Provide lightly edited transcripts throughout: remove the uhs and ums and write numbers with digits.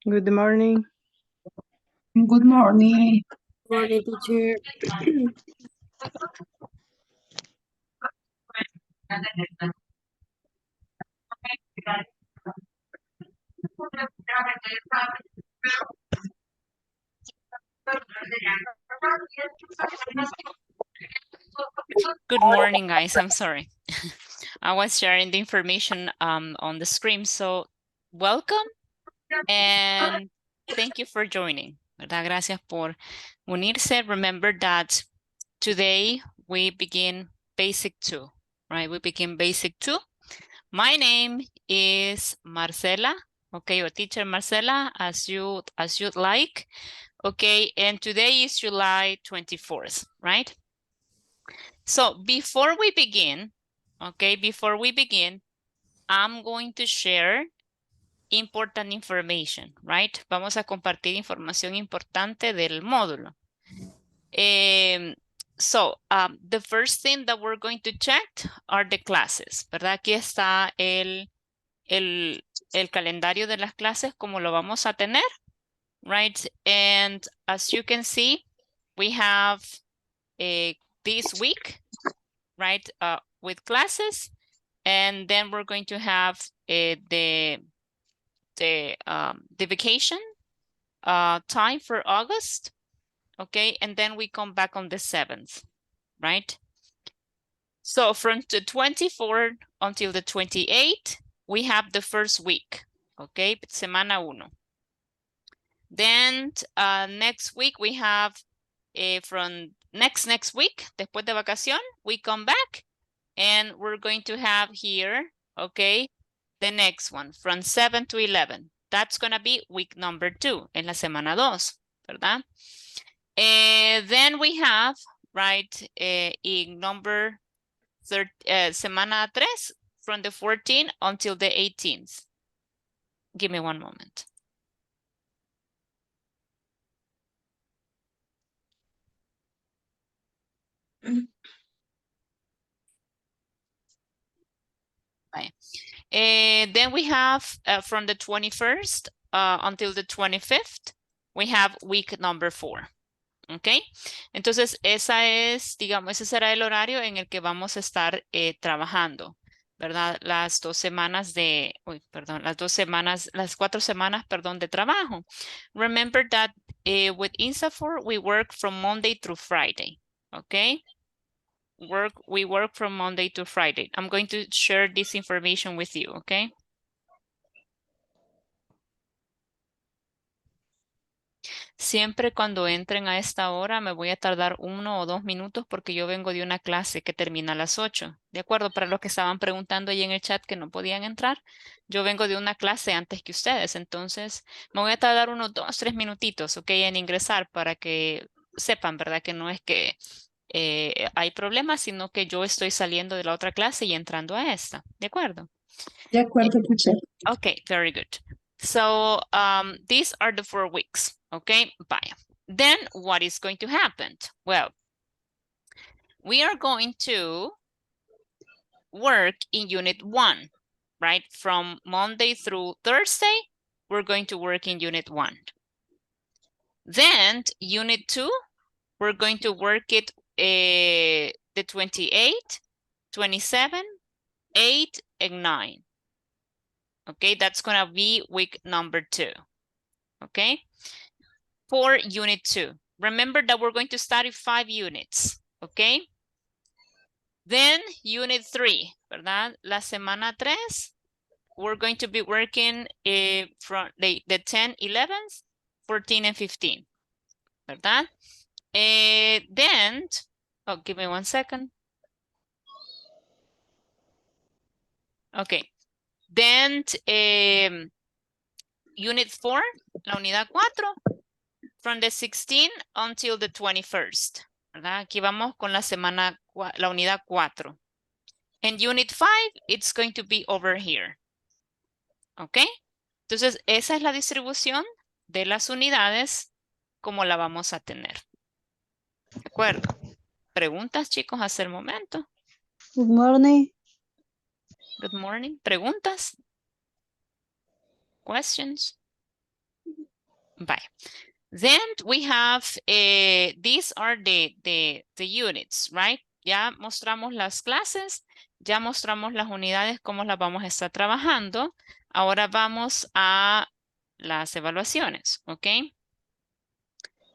Good morning. Good morning. Morning, teacher. Good morning, guys. I'm sorry. I was sharing the information on the screen. So welcome and thank you for joining. ¿Verdad? Gracias por unirse. Remember that today we begin basic 2, right? We begin basic 2. My name is Marcela, okay, or teacher Marcela, as you'd like. Okay, and today is July 24th, right? So before we begin, I'm going to share important information, right? Vamos a compartir información importante del módulo. The first thing that we're going to check are the classes, ¿verdad? Aquí está el calendario de las clases, como lo vamos a tener, right? And as you can see, we have this week, right, with classes, and then we're going to have the vacation time for August, okay, and then we come back on the 7th, right? So from the 24th until the 28th, we have the first week, okay, semana 1. Then next week we have from next week, después de vacación, we come back and we're going to have here, okay, the next one from 7 to 11. That's going to be week number 2 en la semana 2, ¿verdad? Then we have, right, in number semana 3 from the 14th until the 18th. Give me one moment. Then we have from the 21st until the 25th, we have week number 4. ¿Ok? Entonces, ese será el horario en el que vamos a estar trabajando, ¿verdad? Las 4 semanas, perdón, de trabajo. Remember that with INSAFOR, we work from Monday through Friday, ¿ok? We work from Monday to Friday. I'm going to share this information with you, okay? Siempre cuando entren a esta hora me voy a tardar 1 o 2 minutos porque yo vengo de una clase que termina a las 8. ¿De acuerdo? Para los que estaban preguntando ahí en el chat que no podían entrar, yo vengo de una clase antes que ustedes. Entonces me voy a tardar unos 2, 3 minutitos, ok, en ingresar para que sepan, ¿verdad? Que no es que hay problemas, sino que yo estoy saliendo de la otra clase y entrando a esta. ¿De acuerdo? De acuerdo, teacher. Okay, very good. So these are the 4 weeks, okay? Bye. Then what is going to happen? Well, we are going to work in unit 1, right? From Monday through Thursday, we're going to work in unit 1. Then unit 2, we're going to work it the 28, 27, 8, and 9. Okay, that's going to be week number 2. Okay, for unit 2. Remember that we're going to study 5 units. Okay. Then unit 3, ¿verdad? La semana 3, we're going to be working from the 10, 11th, 14, and 15. ¿Verdad? Then, oh, give me one second. Okay. Then unit 4, la unidad 4, from the 16th until the 21st. ¿Verdad? Aquí vamos con la semana, la unidad 4. And unit 5, it's going to be over here. ¿Ok? Entonces, esa es la distribución de las unidades como la vamos a tener. ¿De acuerdo? ¿Preguntas, chicos, hasta el momento? Good morning. Good morning. ¿Preguntas? Questions? Bye. Then we have, these are the units, right? Ya mostramos las clases, ya mostramos las unidades, cómo las vamos a estar trabajando. Ahora vamos a las evaluaciones, ¿ok?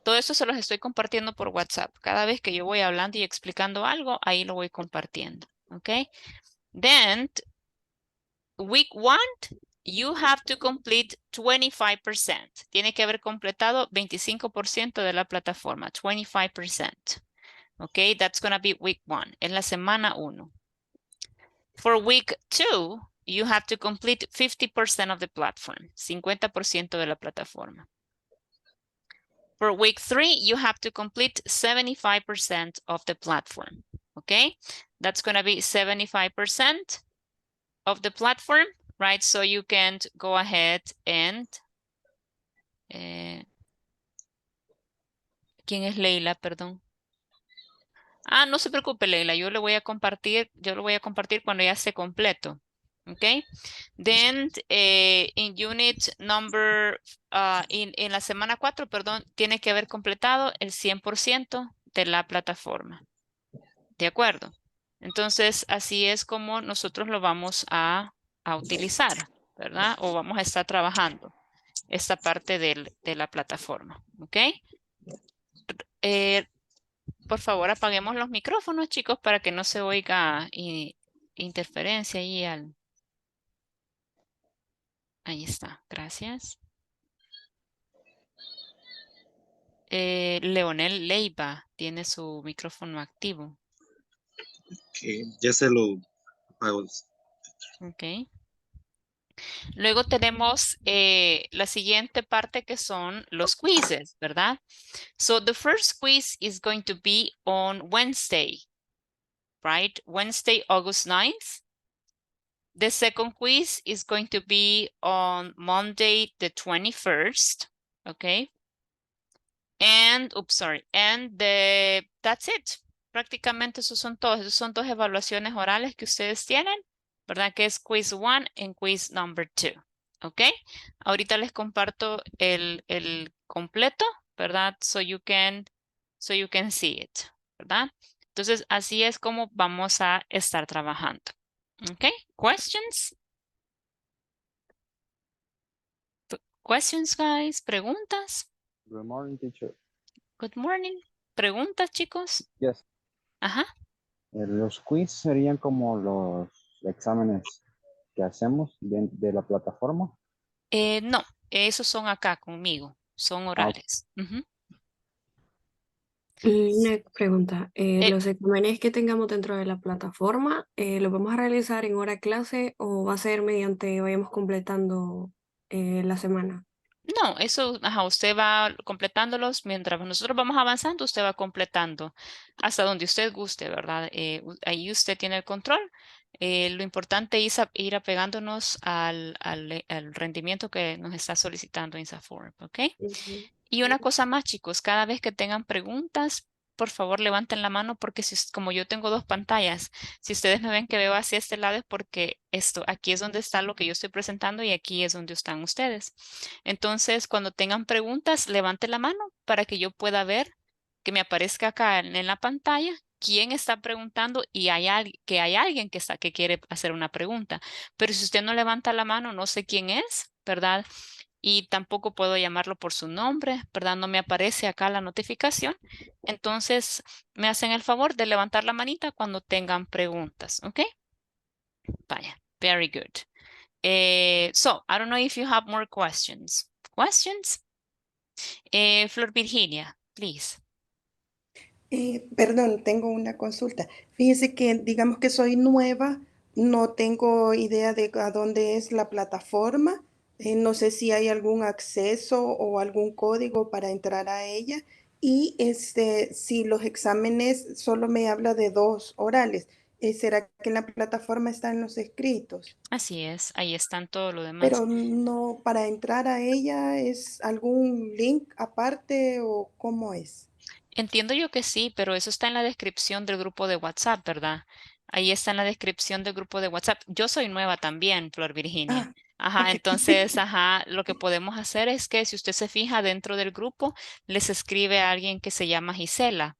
Todo esto se los estoy compartiendo por WhatsApp. Cada vez que yo voy hablando y explicando algo, ahí lo voy compartiendo, ¿ok? Then, week 1, you have to complete 25%. Tiene que haber completado 25% de la plataforma, 25%. Okay, that's going to be week 1, en la semana 1. For week 2, you have to complete 50% of the platform, 50% de la plataforma. For week 3, you have to complete 75% of the platform. Okay, that's going to be 75% of the platform, right? So you can go ahead and... ¿quién es Leila? Perdón. Ah, no se preocupe, Leila. Yo lo voy a compartir cuando ya esté completo. Okay. Then, in unit number, en la semana 4, perdón, tiene que haber completado el 100% de la plataforma. ¿De acuerdo? Entonces, así es como nosotros lo vamos a utilizar, ¿verdad? O vamos a estar trabajando esta parte de la plataforma. ¿Ok? Por favor, apaguemos los micrófonos, chicos, para que no se oiga interferencia ahí Ahí está, gracias. Leonel Leiva tiene su micrófono activo. Que ya se lo apago. Ok. Luego tenemos la siguiente parte que son los quizzes, ¿verdad? So the first quiz is going to be on Wednesday, right? Wednesday, August 9th. The second quiz is going to be on Monday, the 21st, okay? And, oops, sorry, and that's it. Prácticamente esos son todos. Esos son dos evaluaciones orales que ustedes tienen, ¿verdad? Que es quiz 1 and quiz number 2, ¿ok? Ahorita les comparto el completo, ¿verdad? So you can see it, ¿verdad? Entonces, así es como vamos a estar trabajando. ¿Ok? Questions? Questions, guys? ¿Preguntas? Good morning, teacher. Good morning. ¿Preguntas, chicos? Yes. Ajá. Los quiz serían como los exámenes que hacemos de la plataforma. No, esos son acá conmigo. Son orales. Ujú. Una pregunta, Eh, ¿los exámenes que tengamos dentro de la plataforma, los vamos a realizar en hora clase o va a ser mediante vayamos completando la semana? No, eso, ajá, usted va completándolos mientras nosotros vamos avanzando, usted va completando hasta donde usted guste, ¿verdad? Ahí usted tiene el control. Lo importante es ir apegándonos al rendimiento que nos está solicitando INSAFORP, ¿ok? Ujú. Y una cosa más, chicos, cada vez que tengan preguntas, por favor levanten la mano porque como yo tengo dos pantallas, si ustedes me ven que veo hacia este lado es porque aquí es donde está lo que yo estoy presentando y aquí es donde están ustedes. Entonces, cuando tengan preguntas, levanten la mano para que yo pueda ver que me aparezca acá en la pantalla quién está preguntando y que hay alguien que quiere hacer una pregunta. Pero si usted no levanta la mano, no sé quién es, ¿verdad? Y tampoco puedo llamarlo por su nombre, ¿verdad? No me aparece acá la notificación. Entonces, me hacen el favor de levantar la manita cuando tengan preguntas, ¿ok? Vaya, very good. So, I don't know if you have more questions. Questions? Flor Virginia, please. Perdón, tengo una consulta. Fíjese que digamos que soy nueva, no tengo idea de a dónde es la plataforma. No sé si hay algún acceso o algún código para entrar a ella. Y si los exámenes solo me habla de 2 orales, ¿será que en la plataforma están los escritos? Así es, ahí están todo lo demás. Pero no, para entrar a ella, ¿es algún link aparte o cómo es? Entiendo yo que sí, pero eso está en la descripción del grupo de WhatsApp, ¿verdad? Ahí está en la descripción del grupo de WhatsApp. Yo soy nueva también, Flor Virginia. Ah, Ajá, ok. entonces, ajá, lo que podemos hacer es que si usted se fija dentro del grupo, les escribe a alguien que se llama Gisela.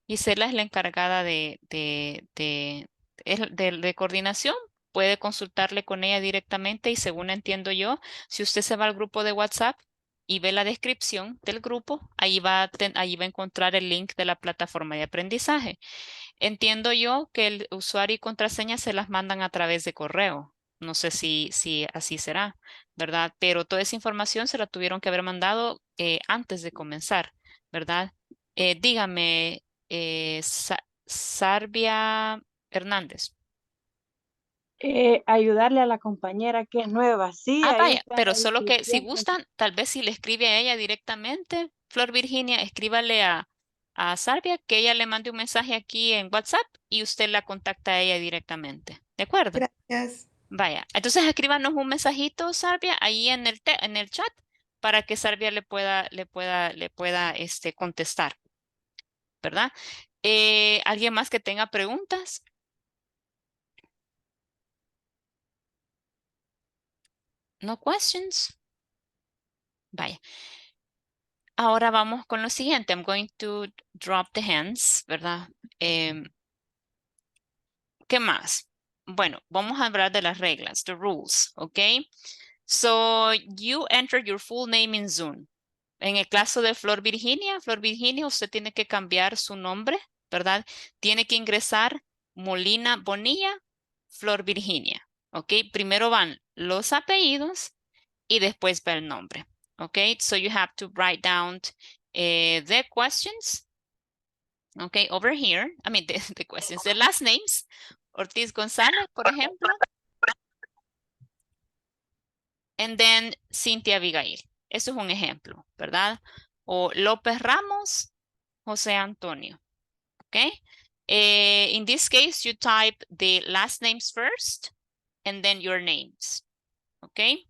Gisela es la encargada de coordinación. Puede consultarle con ella directamente y según entiendo yo, si usted se va al grupo de WhatsApp y ve la descripción del grupo, ahí va a encontrar el link de la plataforma de aprendizaje. Entiendo yo que el usuario y contraseña se las mandan a través de correo. No sé si así será, ¿verdad? Pero toda esa información se la tuvieron que haber mandado antes de comenzar, ¿verdad? Dígame, Sarvia Hernández. Ayudarle a la compañera que es nueva. Sí, Ah, ahí vaya, está en pero la solo que si descripción. gustan, tal vez si le escribe a ella directamente, Flor Virginia, escríbale a Sarvia que ella le mande un mensaje aquí en WhatsApp y usted la contacta a ella directamente. ¿De acuerdo? Gracias. Vaya, entonces escríbanos un mensajito, Sarvia, ahí en el chat para que Sarvia le pueda contestar, ¿verdad? ¿Alguien más que tenga preguntas? No questions. Vaya. Ahora vamos con lo siguiente. I'm going to drop the hands, ¿verdad? ¿Qué más? Bueno, vamos a hablar de las reglas, the rules, ¿ok? So, you enter your full name in Zoom. En el caso de Flor Virginia, usted tiene que cambiar su nombre, ¿verdad? Tiene que ingresar Molina Bonilla, Flor Virginia, ¿ok? Primero van los apellidos y después va el nombre, ¿ok? So you have to write down the questions, okay, over here. I mean, the questions, the last names. Ortiz González, por ejemplo. And then Cintia Abigail. Eso es un ejemplo, ¿verdad? O López Ramos, José Antonio. Okay. In this case, you type the last names first and then your names. Okay.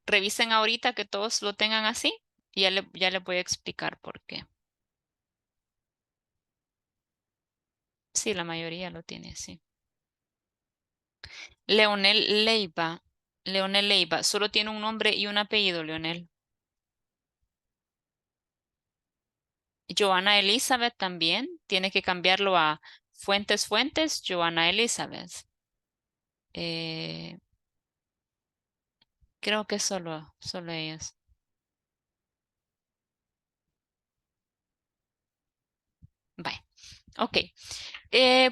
Revisen ahorita que todos lo tengan así. Ya le voy a explicar por qué. Sí, la mayoría lo tiene así. Leonel Leiva, solo tiene un nombre y un apellido, Leonel. Joana Elizabeth también, tiene que cambiarlo a Fuentes, Joana Elizabeth. Creo que solo ellas. Bye. Ok.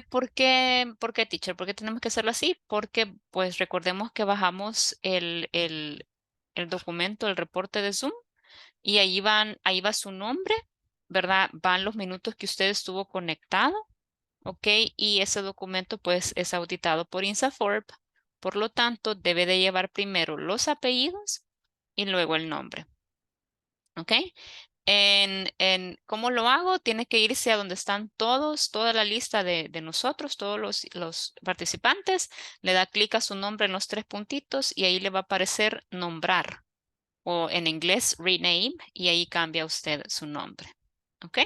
¿Por qué, teacher? ¿Por qué tenemos que hacerlo así? Porque, pues, recordemos que bajamos el documento, el reporte de Zoom, y ahí va su nombre, ¿verdad? Van los minutos que usted estuvo conectado, ¿ok? Y ese documento, pues, es auditado por INSAFORP. Por lo tanto, debe de llevar primero los apellidos y luego el nombre, ¿ok? ¿Cómo lo hago? Tiene que irse a donde están toda la lista de nosotros, todos los participantes. Le da clic a su nombre en los tres puntitos y ahí le va a aparecer nombrar o en inglés rename y ahí cambia usted su nombre. ¿Ok?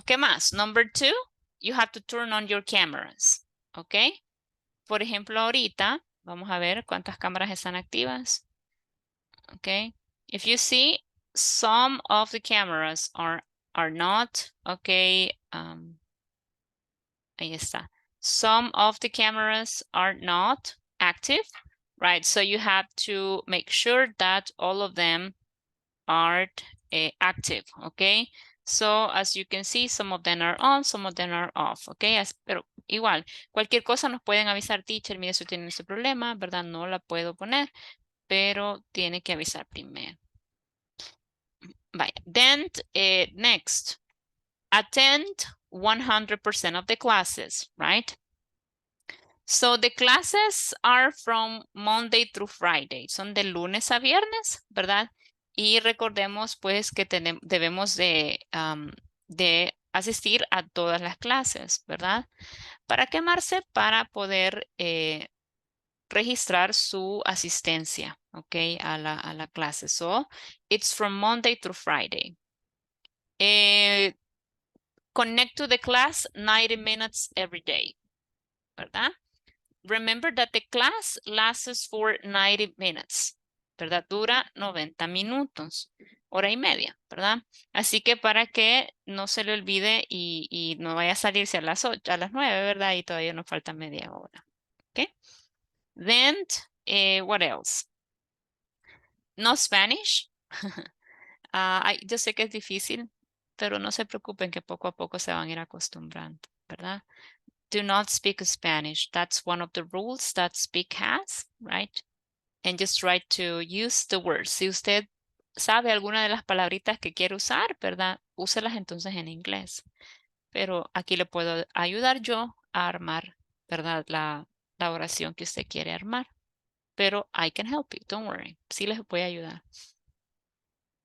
¿Qué más? Number 2, you have to turn on your cameras. ¿Ok? Por ejemplo, ahorita, vamos a ver cuántas cámaras están activas. ¿Ok? If you see, some of the cameras are not, okay, ahí está. Some of the cameras are not active, right? So you have to make sure that all of them are active, okay? So as you can see, some of them are on, some of them are off, okay? Pero igual, cualquier cosa nos pueden avisar, teacher, mire, si tienen ese problema, ¿verdad? No la puedo poner, pero tiene que avisar primero. Vaya. Then next, attend 100% of the classes, right? So the classes are from Monday through Friday. Son de lunes a viernes, ¿verdad? Y recordemos pues que debemos de asistir a todas las clases, ¿verdad? ¿Para quemarse? Para poder registrar su asistencia, ¿ok? A la clase. So, it's from Monday through Friday. Connect to the class 90 minutes every day, ¿verdad? Remember that the class lasts for 90 minutes, ¿verdad? Dura 90 minutos, hora y media, ¿verdad? Así que para que no se le olvide y no vaya a salirse a las 8, a las 9, ¿verdad? Y todavía nos falta media hora, ¿ok? Then, what else? No Spanish. Yo sé que es difícil, pero no se preocupen que poco a poco se van a ir acostumbrando, ¿verdad? Do not speak Spanish. That's one of the rules that Speak has, right? And just try to use the words. Si usted sabe alguna de las palabritas que quiere usar, ¿verdad? Úselas entonces en inglés. Pero aquí le puedo ayudar yo a armar, ¿verdad? La oración que usted quiere armar. Pero I can help you, don't worry. Sí les voy a ayudar.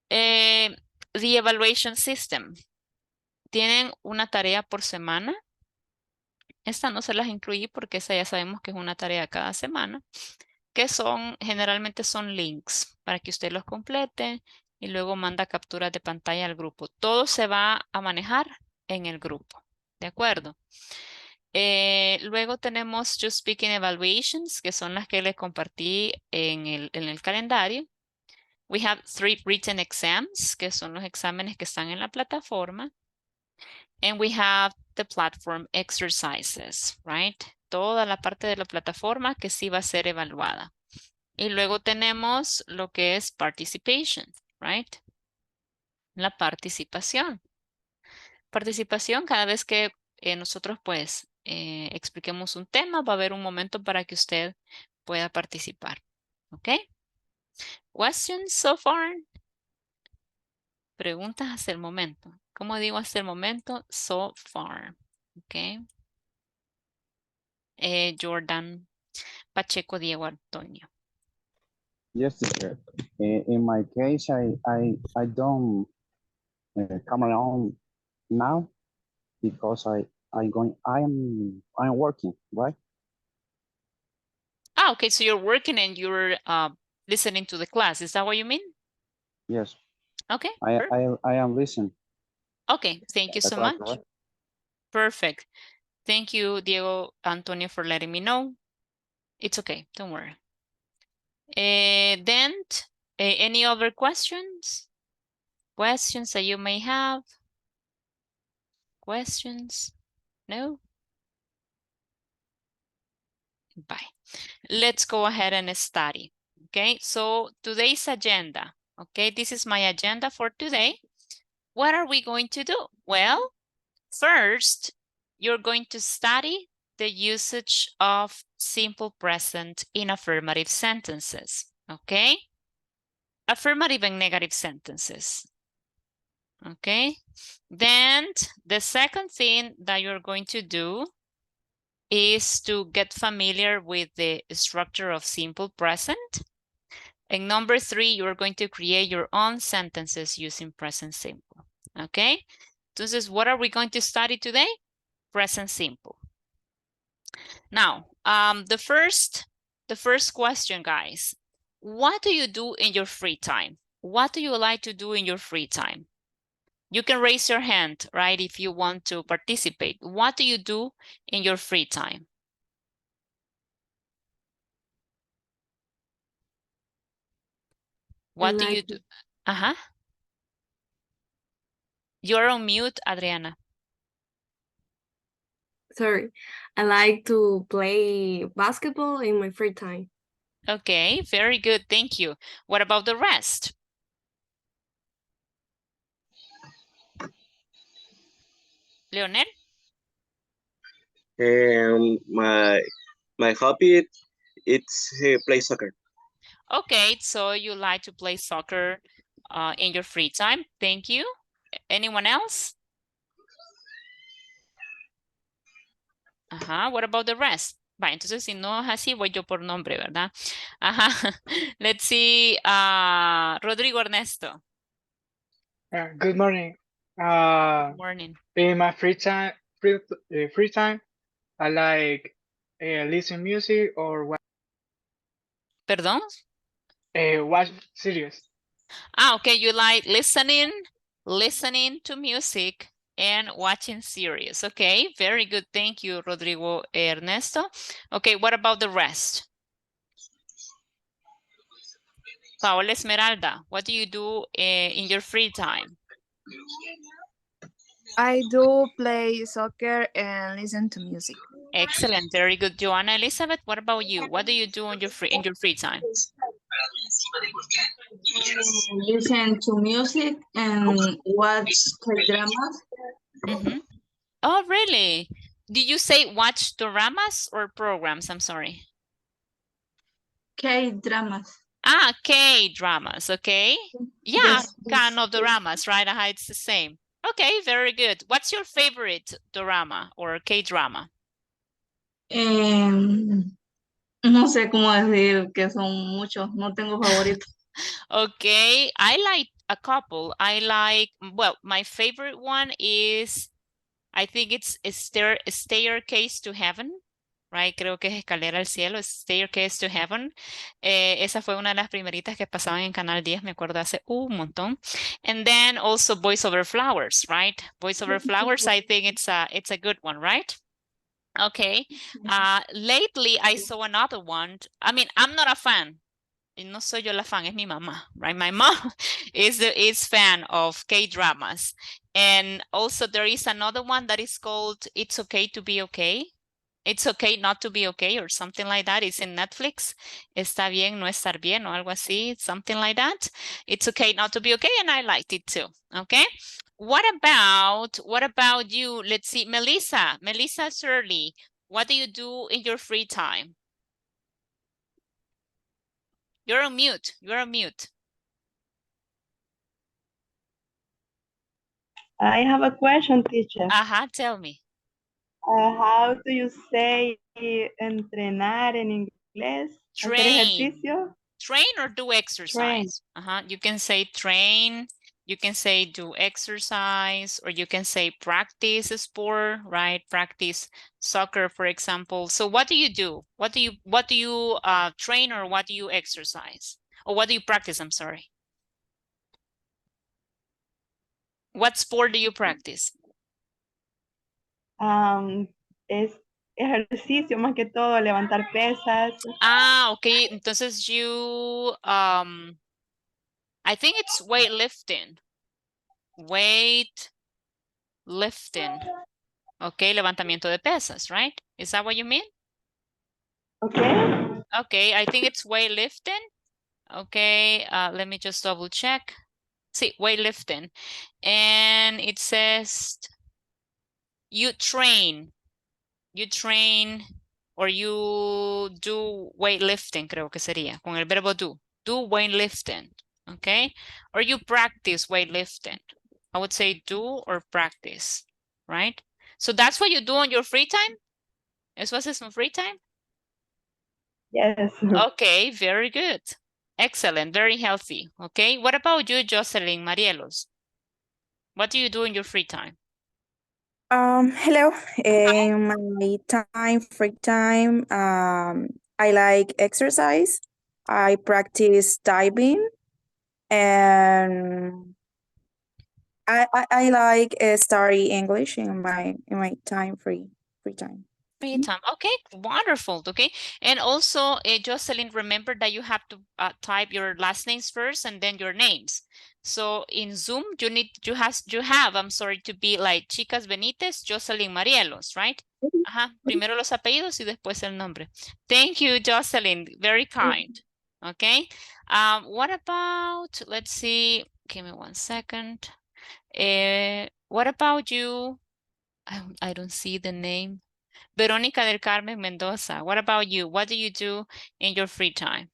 The evaluation system. Tienen una tarea por semana. Esta no se las incluí porque esa ya sabemos que es una tarea cada semana, que generalmente son links para que usted los complete y luego manda capturas de pantalla al grupo. Todo se va a manejar en el grupo, ¿de acuerdo? Luego tenemos Just Speaking Evaluations, que son las que les compartí en el calendario. We have 3 written exams, que son los exámenes que están en la plataforma. And we have the platform exercises, right? Toda la parte de la plataforma que sí va a ser evaluada. Y luego tenemos lo que es participation, right? La participación. Participación, cada vez que nosotros pues expliquemos un tema, va a haber un momento para que usted pueda participar. ¿Ok? Questions so far? Preguntas hasta el momento. ¿Cómo digo hasta el momento? So far. ¿Ok? Jordan, Pacheco, Diego, Antonio. Yes, teacher. In my case, I don't come along now because I'm working, right? Okay, so you're working and you're listening to the class. Is that what you mean? Yes. Okay. I am listening. Okay, thank you so Class, much. right? Perfect. Thank you, Diego, Antonio, for letting me know. It's okay, don't worry. Then, any other questions? Questions that you may have? Questions? No? Bye. Let's go ahead and study. Okay, so today's agenda. Okay, this is my agenda for today. What are we going to do? Well, first, you're going to study the usage of simple present in affirmative sentences. Okay? Affirmative and negative sentences. Okay? Then the second thing that you're going to do is to get familiar with the structure of simple present. And number 3, you're going to create your own sentences using present simple. Okay? Entonces, what are we going to study today? Present simple. Now, the first question, guys. What do you do in your free time? What do you like to do in your free time? You can raise your hand, right, if you want to participate. What do you do in your free time? What do you do? You're on mute, Adriana. Sorry, I like to play basketball in my free time. Okay, very good, thank you. What about the rest? Leonel? My hobby it's play soccer. Okay, so you like to play soccer in your free time. Thank you. Anyone else? Ajá, what about the rest? Va, entonces si no es así, voy yo por nombre, ¿verdad? Ajá. Let's see, Rodrigo Ernesto. Good morning. Good morning. In my free time, I like listen music or ¿Perdón? watch series. Okay, you like listening listening to music, and watching series. Okay, very good. Thank you, Rodrigo Ernesto. Okay, what about the rest? Paola Esmeralda, what do you do in your free time? I do play soccer and listen to music. Excellent, very good. Joanna Elizabeth, what about you? What do you do in your free time? Listen to music and watch K-dramas. Mm-hmm. Oh, really? Did you say watch doramas or programs? I'm sorry. K-dramas. Ah, K-dramas, okay. Yeah, Yes. kind of doramas, right? It's the same. Okay, very good. What's your favorite dorama or K-drama? No sé cómo decir que son muchos, no tengo favoritos. Okay, I like a couple. Well, my favorite one is, I think it's Staircase to Heaven, right? Creo que es Escalera al Cielo, es Staircase to Heaven. Esa fue una de las primeritas que pasaban en Canal 10, me acuerdo hace un montón. And then also Boys Over Flowers, right? Boys Over Flowers, I think it's a good one, right? Okay. Lately I saw another one. I mean, I'm not a fan. No soy yo la fan, es mi mamá, right? My mom is fan of K-dramas. And also there is another one that is called It's Okay to Be Okay. It's okay not to be okay or something like that. It's in Netflix. Está bien no estar bien o algo así, something like that. It's okay not to be okay, and I liked it too. Okay. What about you? Let's see, Melissa Shirley, what do you do in your free time? You're on mute. I have a question, teacher. Tell me. How do you say entrenar en inglés? Hacer ejercicio. Train or do exercise? Train. You can say train, you can say do exercise, or you can say practice a sport, right? Practice soccer, for example. So what do you do? What do you train, or what do you exercise? Or what do you practice? I'm sorry. What sport do you practice? Es ejercicio más que todo, levantar pesas. Okay. Entonces you, I think it's weightlifting. Okay, levantamiento de pesas, right? Is that what you mean? Okay. Okay, I think it's weightlifting. Okay, let me just double check. See, weightlifting. And it says you train or you do weightlifting, creo que sería, con el verbo do. Do weightlifting, okay? Or you practice weightlifting. I would say do or practice, right? So that's what you do on your free time? ¿Eso haces en free time? Yes. Okay, very good. Excellent, very healthy. Okay, what about you, Jocelyn Marielos? What do you do in your free time? Hello. In my free time, I like exercise. I practice diving, and I like study English in my free time. Free time. Okay, wonderful. Okay, and also, Jocelyn, remember that you have to type your last names first and then your names. So in Zoom, you have, I'm sorry, to be like Chicas Benítez, Jocelyn Marielos, right? Primero los apellidos y después el nombre. Thank you, Jocelyn. Very kind. Okay. What about, let's see, give me 1 second. What about you? I don't see the name. Verónica del Carmen Mendoza, what about you? What do you do in your free time?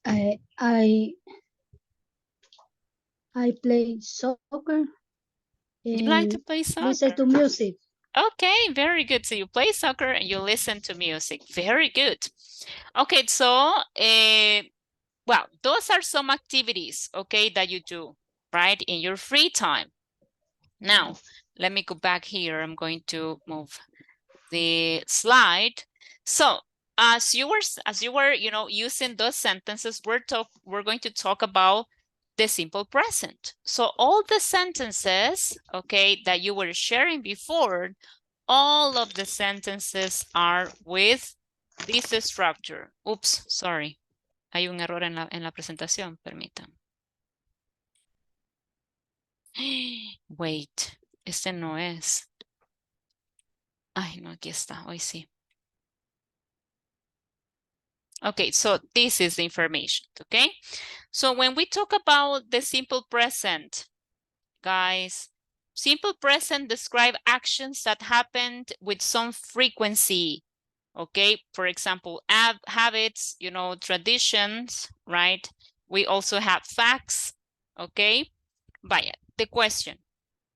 I play soccer. You like to play soccer? Listen to music. Okay, very good. So you play soccer and you listen to music. Very good. Okay, so, well, those are some activities, okay, that you do, right, in your free time. Now, let me go back here. I'm going to move the slide. So, as you were, you know, using those sentences, we're going to talk about the simple present. So all the sentences, okay, that you were sharing before, all of the sentences are with this structure. Oops, sorry. Hay un error en la presentación, permítanme. Wait, este no es. Ay, no, aquí está, hoy sí. Okay, so this is the information, okay? So when we talk about the simple present, guys, simple present describe actions that happened with some frequency, okay? For example, habits, you know, traditions, right? We also have facts, okay? Vaya, the question.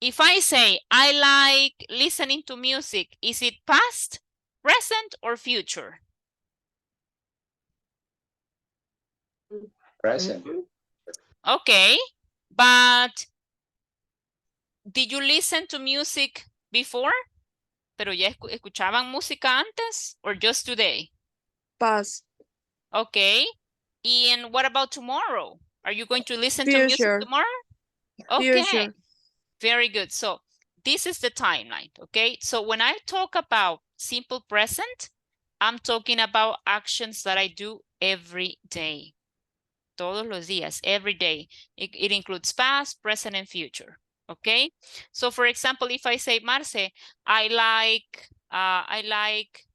If I say, I like listening to music, is it past, present, or future? Present. Okay, but did you listen to music before? ¿Pero ya escuchaban música antes or just today? Past. Okay, and what about tomorrow? Are you going to listen to music Future. tomorrow? Okay, Future. very good. So this is the timeline, okay? So when I talk about simple present, I'm talking about actions that I do every day. Todos los días, every day. It includes past, present, and future, okay? So for example, if I say, Marce, I like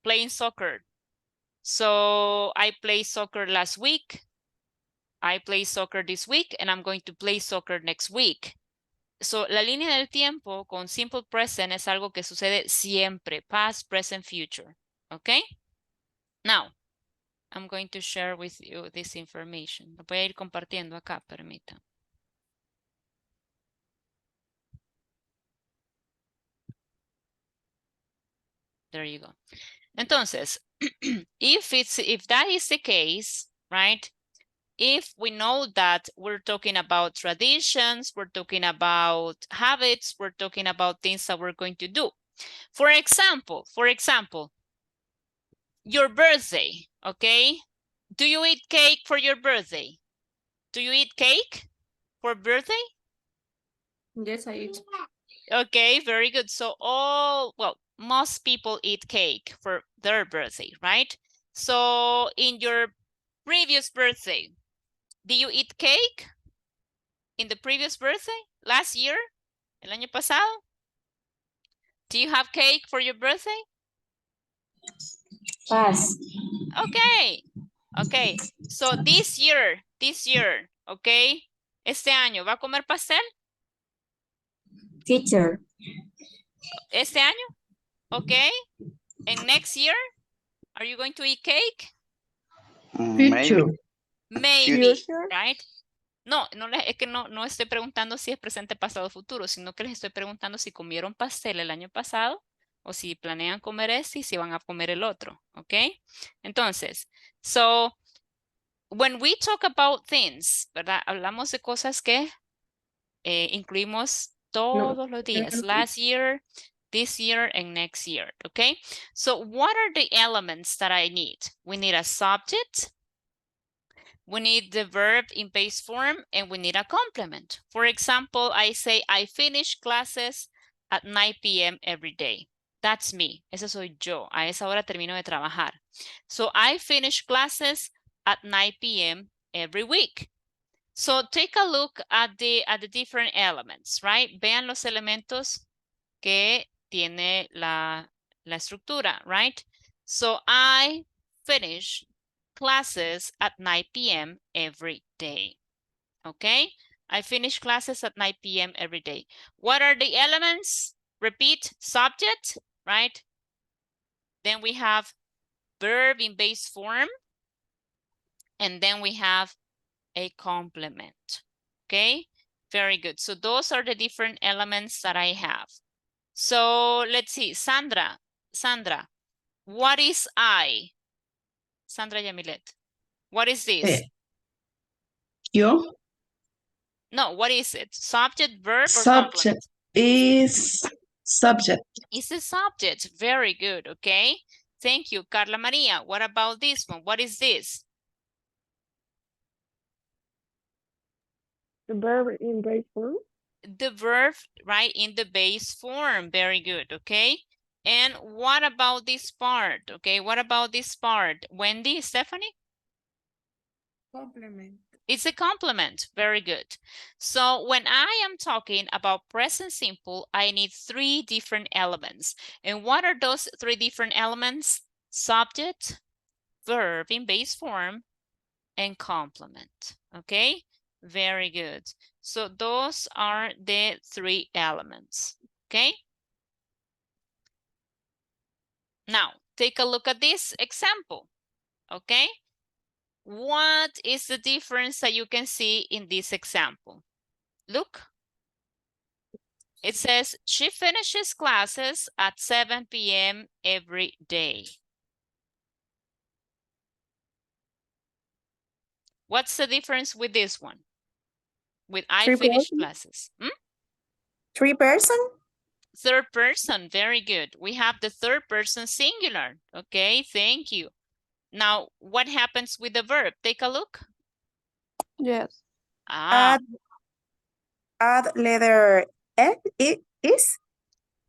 playing soccer. So I played soccer last week. I played soccer this week, and I'm going to play soccer next week. So, la línea del tiempo con simple present es algo que sucede siempre, past, present, future, okay? Now, I'm going to share with you this information. Lo voy a ir compartiendo acá, permítanme. There you go. Entonces, if that is the case, right? If we know that we're talking about traditions, we're talking about habits, we're talking about things that we're going to do. For example, your birthday, okay? Do you eat cake for your birthday? Do you eat cake for birthday? Yes, I eat. Okay, very good. So most people eat cake for their birthday, right? So in your previous birthday, did you eat cake in the previous birthday? Last year? El año pasado? Do you have cake for your birthday? Pass. Okay. Okay. So this year, okay? Este año, ¿va a comer pastel? Teacher. Este año? Okay. And next year, are you going to eat cake? Maybe. Maybe, Future. right? No, es que no estoy preguntando si es presente, pasado, futuro, sino que les estoy preguntando si comieron pastel el año pasado o si planean comer este y si van a comer el otro, ¿ok? Entonces, so, when we talk about things, ¿verdad? Hablamos de cosas que incluimos todos los días. Last year, this year, and next year, ¿ok? So, what are the elements that I need? We need a subject. We need the verb in base form, and we need a complement. For example, I say, I finish classes at 9 p.m. every day. That's me. Ese soy yo. A esa hora termino de trabajar. So I finish classes at 9 p.m. every week. So take a look at the different elements, right? Vean los elementos que tiene la estructura, right? So I finish classes at 9 p.m. every day, okay? I finish classes at 9 p.m. every day. What are the elements? Repeat, subject, right? Then we have verb in base form, and then we have a complement, okay? Very good. So those are the different elements that I have. So let's see, Sandra, what is I? Sandra Yamilet, what is this? Yo. No, what is it? Subject, verb, or Subject complement? is subject. It's the subject. Very good, okay? Thank you. Carla Maria, what about this one? What is this? The verb in base form. The verb, right, in the base form. Very good, okay? And what about this part? Okay, what about this part? Wendy, Stephanie? Complement. It's a complement. Very good. So when I am talking about present simple, I need 3 different elements. And what are those 3 different elements? Subject, verb in base form, and complement. Okay? Very good. So those are the 3 elements. Okay? Now, take a look at this example. Okay? What is the difference that you can see in this example? Look. It says she finishes classes at 7 p.m. every day. What's the difference with this one? With I finish classes. 3 person. Third person, very good. We have the third person singular. Okay, thank you. Now, what happens with the verb? Take a look. Yes. Ah. Add letter is.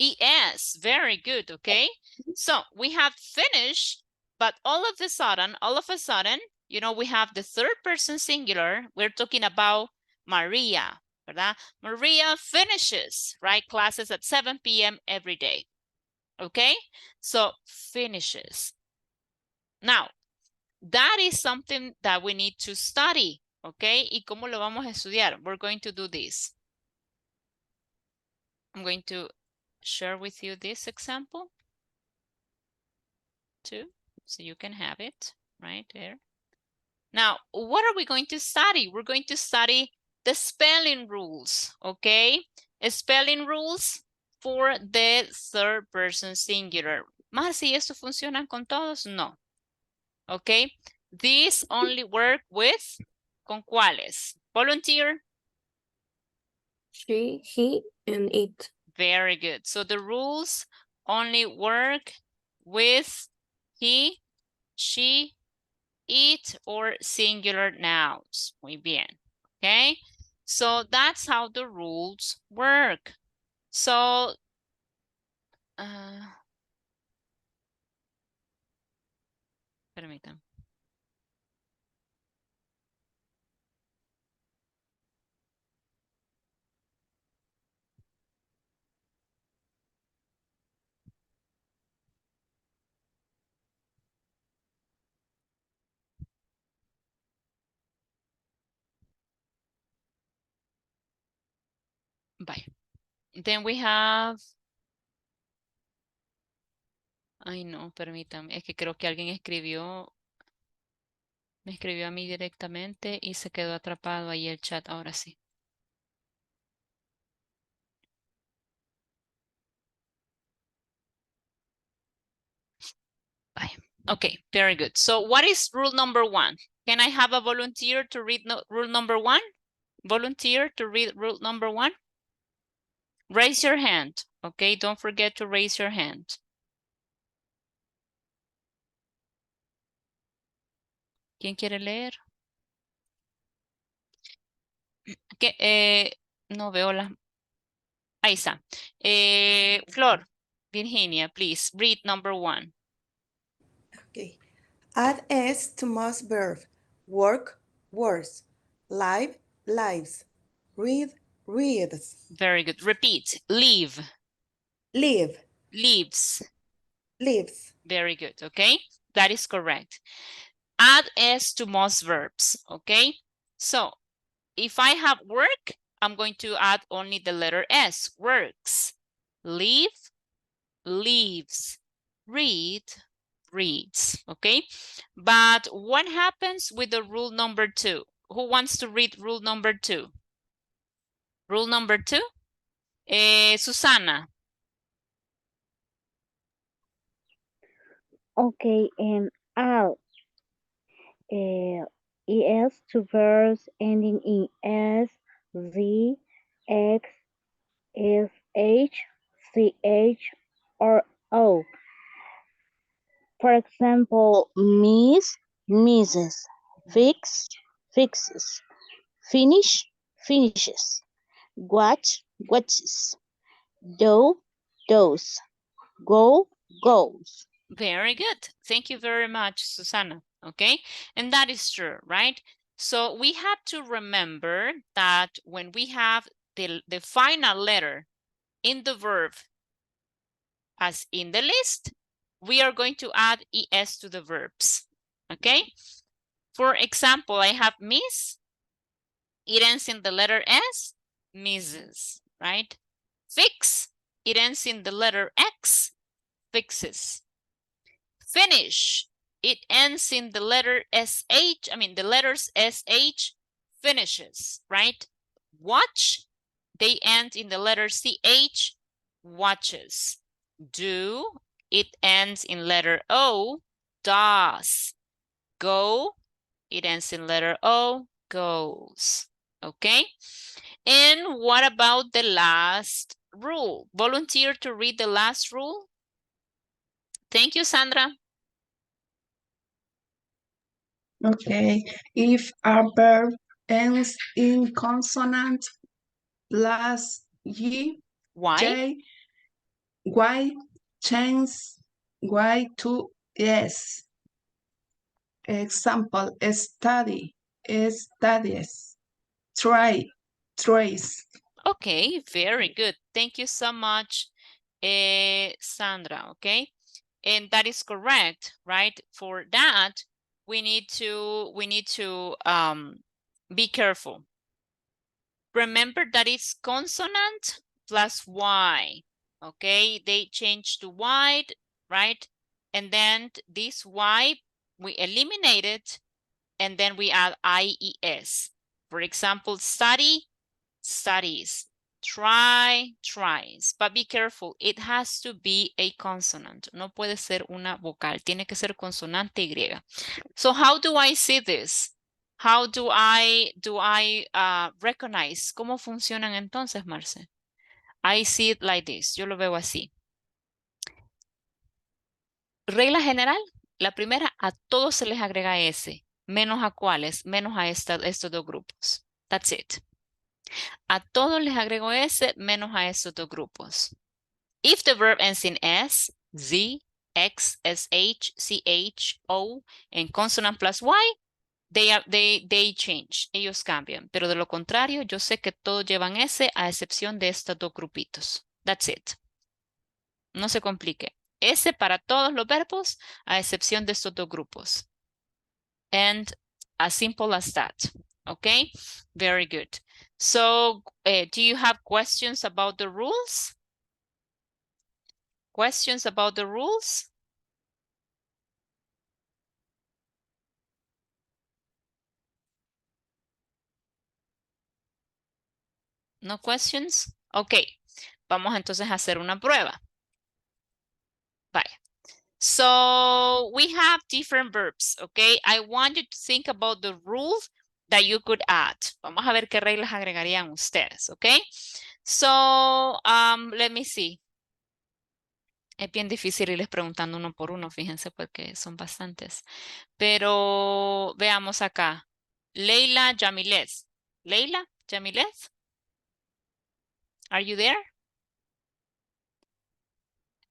ES, very good, okay? So we have finished, but all of a sudden, you know, we have the third person singular. We're talking about Maria, ¿verdad? Maria finishes, right? Classes at 7 p.m. every day, okay? So finishes. Now, that is something that we need to study, okay? ¿Y cómo lo vamos a estudiar? We're going to do this. I'm going to share with you this example too, so you can have it right there. Now, what are we going to study? We're going to study the spelling rules, okay? Spelling rules for the third person singular. ¿Más si esto funciona con todos? No. Okay, these only work with, ¿con cuáles? Volunteer? She, he, and it. Very good. So the rules only work with he, she, it, or singular nouns. Muy bien. Okay? So that's how the rules work. So, permítanme. Bye. Then we have... Ay, no, permítanme. Es que creo que alguien escribió... Me escribió a mí directamente y se quedó atrapado ahí el chat. Ahora sí. Bye. Okay, very good. So what is rule number 1? Can I have a volunteer to read rule number 1? Volunteer to read rule number 1? Raise your hand. Okay, don't forget to raise your hand. ¿Quién quiere leer? No veo la... Ahí está. Flor, Virginia, please read number 1. Okay. Add S to must verb. Work, works. Live, lives. Read, reads. Very good. Repeat. Leave. Live. Leaves. Lives. Very good. Okay, that is correct. Add S to most verbs. Okay, so if I have work, I'm going to add only the letter S. Works. Leave, leaves. Read, reads. Okay, but what happens with the rule number 2? Who wants to read rule number 2? Rule number 2? Susana. Okay, and add es to verbs ending in s, z, x, s, h, ch, or o. For example, miss, misses, fix, fixes, finish, finishes, watch, watches, do, does, go, goes. Very good. Thank you very much, Susana. Okay, and that is true, right? So we have to remember that when we have the final letter in the verb as in the list, we are going to add es to the verbs. Okay, for example, I have miss. It ends in the letter S, misses, right? Fix, it ends in the letter X, fixes. Finish, it ends in the letter SH, the letters SH, finishes, right? Watch, they end in the letter CH, watches. Do, it ends in letter O, does. Go, it ends in letter O, goes. Okay? And what about the last rule? Volunteer to read the last rule? Thank you, Sandra. Okay. If a verb ends in consonant plus Why? Y, change Y to yes. Example, study, studies, try, trace. Okay, very good. Thank you so much, Sandra, okay? And that is correct, right? For that, we need to be careful. Remember that it's consonant plus Y, okay? They change to Y, right? And then this Y, we eliminate it, and then we add IES. For example, study, studies. Try, tries. But be careful, it has to be a consonant. No puede ser una vocal. Tiene que ser consonante y griega. So how do I see this? How do I recognize? ¿Cómo funcionan entonces, Marce? I see it like this. Yo lo veo así. Regla general, la primera, a todos se les agrega S. Menos a cuáles, menos a estos dos grupos. That's it. A todos les agrego S, menos a estos dos grupos. If the verb ends in S, Z, X, SH, CH, O, and consonant plus Y, they change. Ellos cambian. Pero de lo contrario, yo sé que todos llevan S a excepción de estos dos grupitos. That's it. No se complique. S para todos los verbos a excepción de estos dos grupos. And as simple as that. Okay? Very good. So, do you have questions about the rules? Questions about the rules? No questions? Okay. Vamos entonces a hacer una prueba. Bye. So we have different verbs, okay? I want you to think about the rules that you could add. Vamos a ver qué reglas agregarían ustedes, okay? So, let me see. Es bien difícil irles preguntando uno por uno, fíjense, porque son bastantes. Pero veamos acá. Leila Yamilet. Leila Yamilet? Are you there?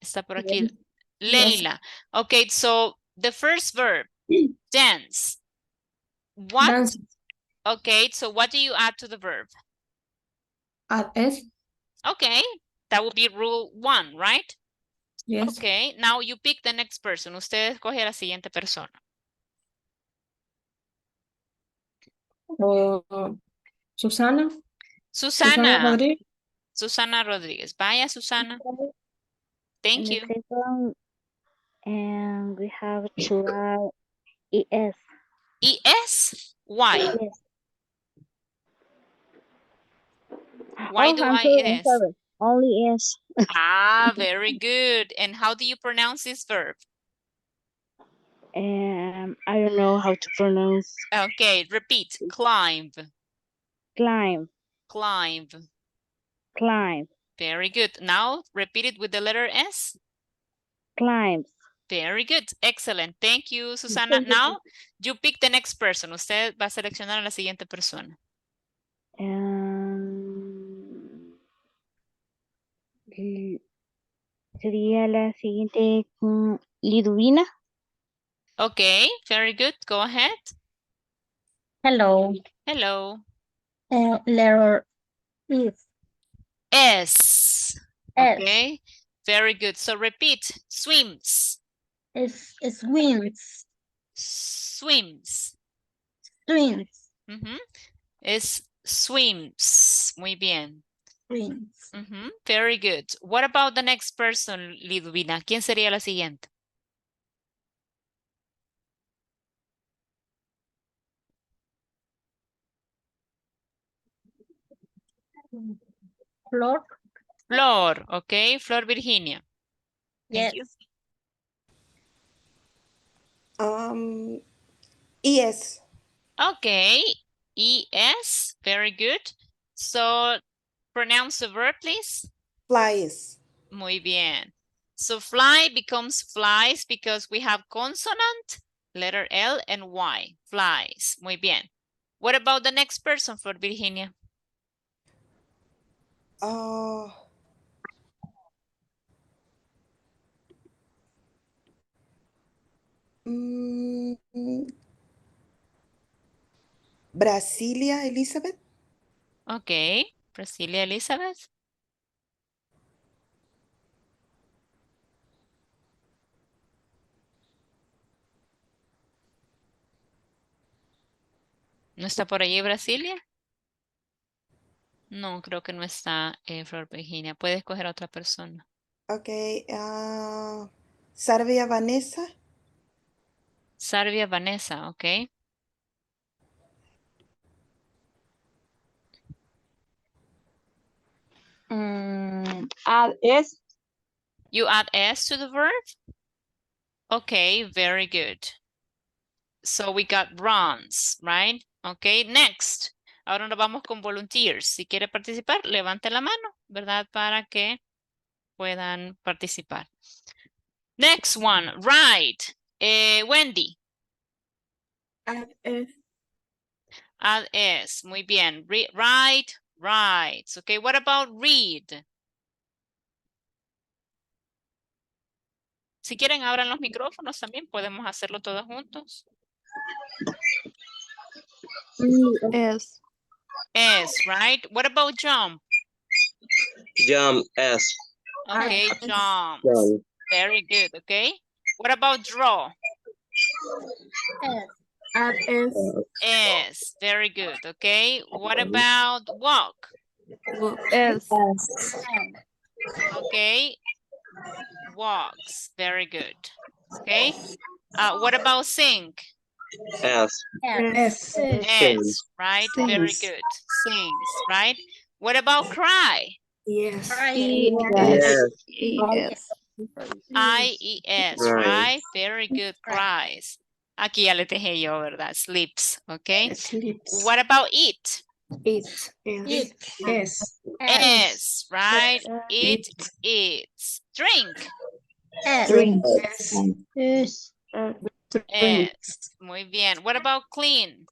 Está por aquí. Yes. Leila. Okay, so the first verb, dance. What? Dance. Okay, so what do you add to the verb? Add S. Okay, that would be rule 1, right? Yes. Okay, now you pick the next person. Usted escoge a la siguiente persona. Susana. Susana. Rodríguez. Susana Rodríguez. Vaya, Susana. Thank you. Second, and we have to add ES. ES? Why? Yes. Why do I'm I ES? sorry. Only S. Ah, very good. And how do you pronounce this verb? I don't know how to pronounce. Okay, repeat. Climb. Climb. Climb. Climb. Very good. Now repeat it with the letter S. Climbs. Very good. Excellent. Thank you, Susana. Now, you pick the next person. Usted va a seleccionar a la siguiente persona. Sería la siguiente Liduvina. Okay, very good. Go ahead. Hello. Hello. Letter is. S. Okay, very good. So repeat. Swims. Swims. Swims. Swims. Es swims. Muy bien. Swims. Very good. What about the next person, Liduvina? ¿Quién sería la siguiente? Flor. Flor, okay. Flor Virginia. Thank you. ES. Okay, ES, very good. So, pronounce the verb, please. Flies. Muy bien. So, fly becomes flies because we have consonant, letter L and Y. Flies. Muy bien. What about the next person, for Virginia? Brasilia Elizabeth. Okay, Brasilia Elizabeth. ¿No está por allí Brasilia? No, creo que no está Flor Virginia. Puede escoger a otra persona. Okay. Sarvia Vanessa. Sarvia Vanessa, okay. Add S. You add S to the verb? Okay, very good. So we got runs, right? Okay, next. Ahora nos vamos con volunteers. Si quiere participar, levante la mano, ¿verdad? Para que puedan participar. Next one, ride. Wendy. Add S. Add S, muy bien. Ride, rides. Okay, what about read? Si quieren, abran los micrófonos también. Podemos hacerlo todos juntos. S. S, right? What about jump? Jump S. Okay, jump. Jump. Very good, okay? What about draw? Add S. S, very good, okay? What about walk? S. Okay, walks, very good, okay? What about sing? S. S. S, right? Very Sings. good, sings, right? What about cry? Yes. Yes. ES. I-E-S, Right. right? Very good, cries. Aquí ya le dejé yo, ¿verdad? Sleeps, okay? Sleeps. What about eat? Eat. S. S, right? It Eat. eats. Drink. Drink. S. S. Muy bien. What about clean?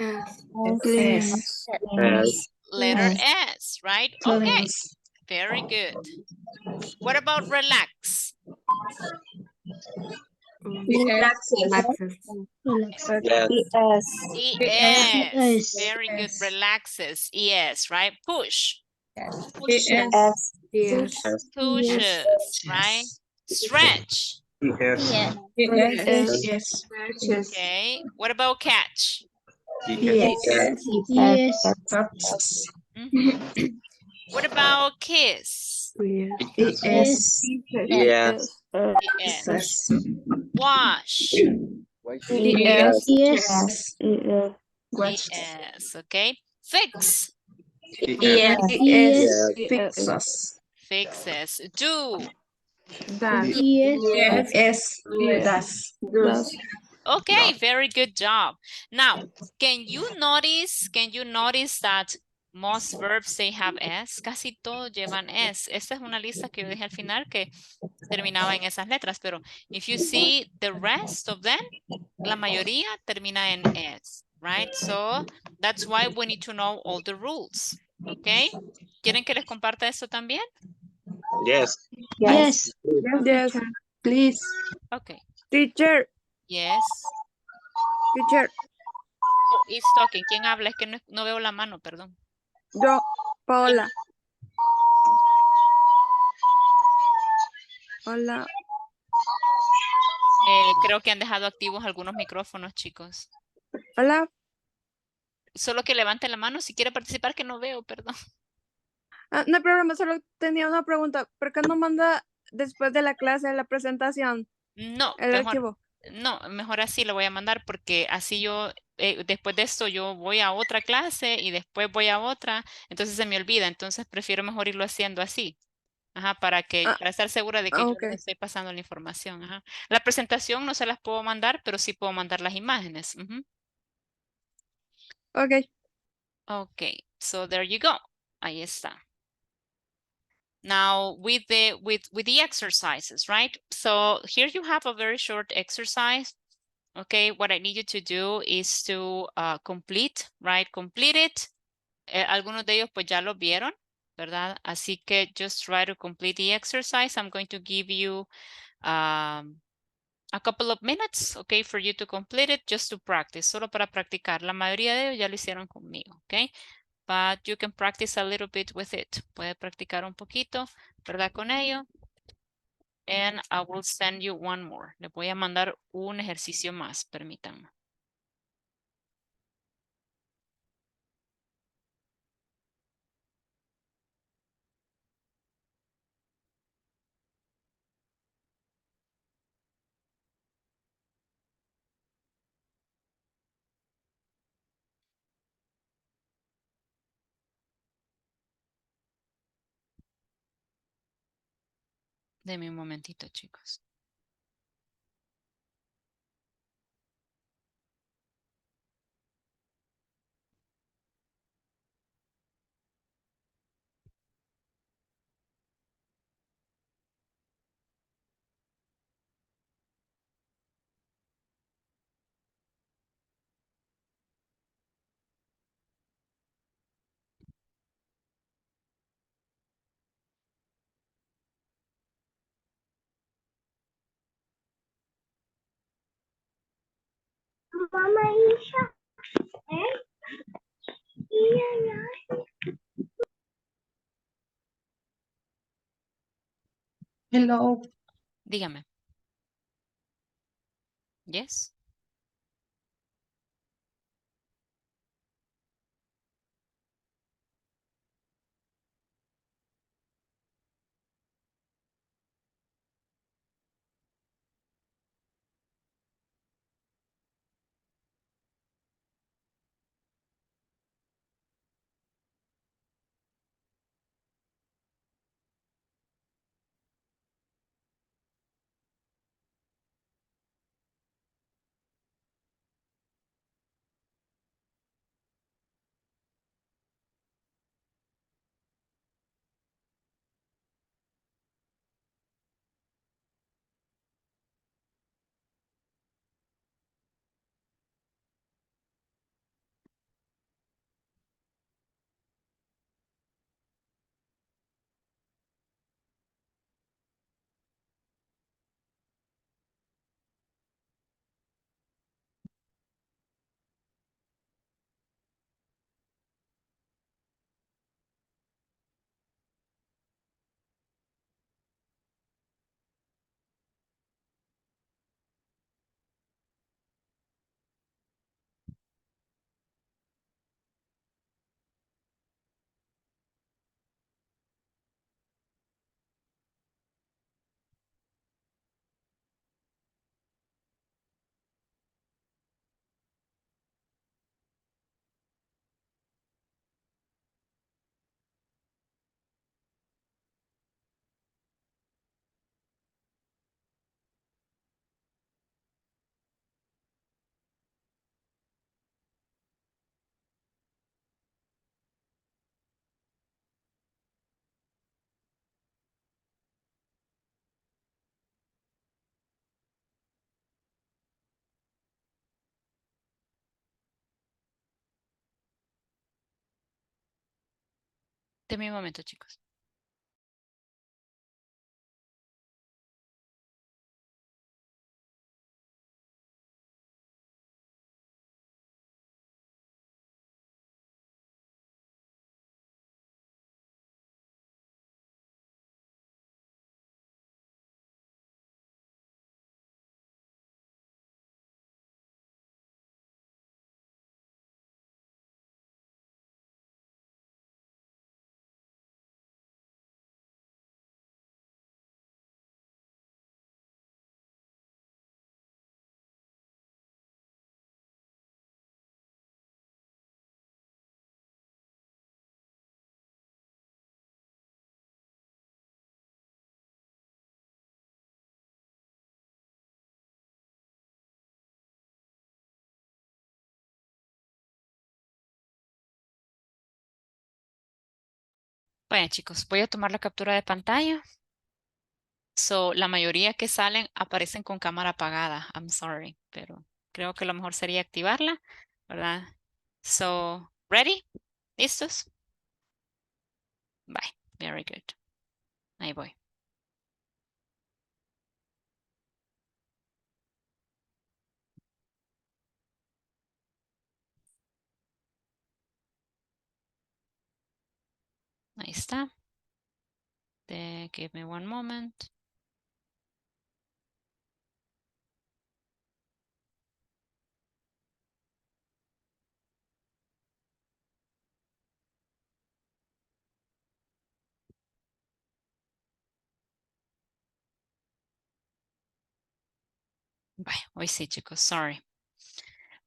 S. S. S. Letter S, right? Okay, Cleans. very good. What about relax? Relaxes. Yes. ES. Very good. Relaxes. ES, right? Push. Yes. Pushes, right? Stretch. Yes. Yes. Okay. What about catch? Yes. Touches. What about kiss? Yes. Yes. ES. Wash. Yes. Watch. ES. Okay. Fix. Yes. Fixes. Fixes. Do. Yes. Does. Okay, very good job. Now, can you notice that Most verbs they have S. Casi todos llevan S. Esta es una lista que yo dejé al final que terminaba en esas letras, pero if you see the rest of them, la mayoría termina en S, right? So that's why we need to know all the rules, okay? ¿Quieren que les comparta esto también? Yes. Yes. Yes. Please. Okay. Teacher. Yes. Teacher. Who is talking? ¿Quién habla? Es que no veo la mano, perdón. Yo. Paola. Hola. Creo que han dejado activos algunos micrófonos, chicos. Hola. Solo que levanten la mano si quiere participar, que no veo, perdón. No hay problema, solo tenía una pregunta. ¿Por qué no manda después de la clase la presentación? No, El archivo. mejor así lo voy a mandar porque así yo, después de esto yo voy a otra clase y después voy a otra, entonces se me olvida, entonces prefiero mejor irlo haciendo así. Ajá, para estar segura de que yo Ok. les estoy pasando la información. Ajá. La presentación no se las puedo mandar, pero sí puedo mandar las imágenes. Ujú. Ok. Okay, so there you go. Ahí está. Now with the exercises, right? So here you have a very short exercise. Okay, what I need you to do is to complete, right? Complete it. Algunos de ellos pues ya lo vieron, ¿verdad? Así que just try to complete the exercise. I'm going to give you a couple of minutes, okay, for you to complete it, just to practice, solo para practicar. La mayoría de ellos ya lo hicieron conmigo, okay? But you can practice a little bit with it. Puede practicar un poquito, ¿verdad? Con ello. And I will send you one more. Le voy a mandar un ejercicio más, permítanme. Deme un momentito, chicos. Hello. Dígame. Yes. Deme un momento, chicos. Bueno, chicos, voy a tomar la captura de pantalla. So, la mayoría que salen aparecen con cámara apagada. I'm sorry, pero creo que lo mejor sería activarla, ¿verdad? So, ready? ¿Listos? Bye. Very good. Ahí voy. Ahí está. Give me one moment. Bye. Hoy sí, chicos. Sorry.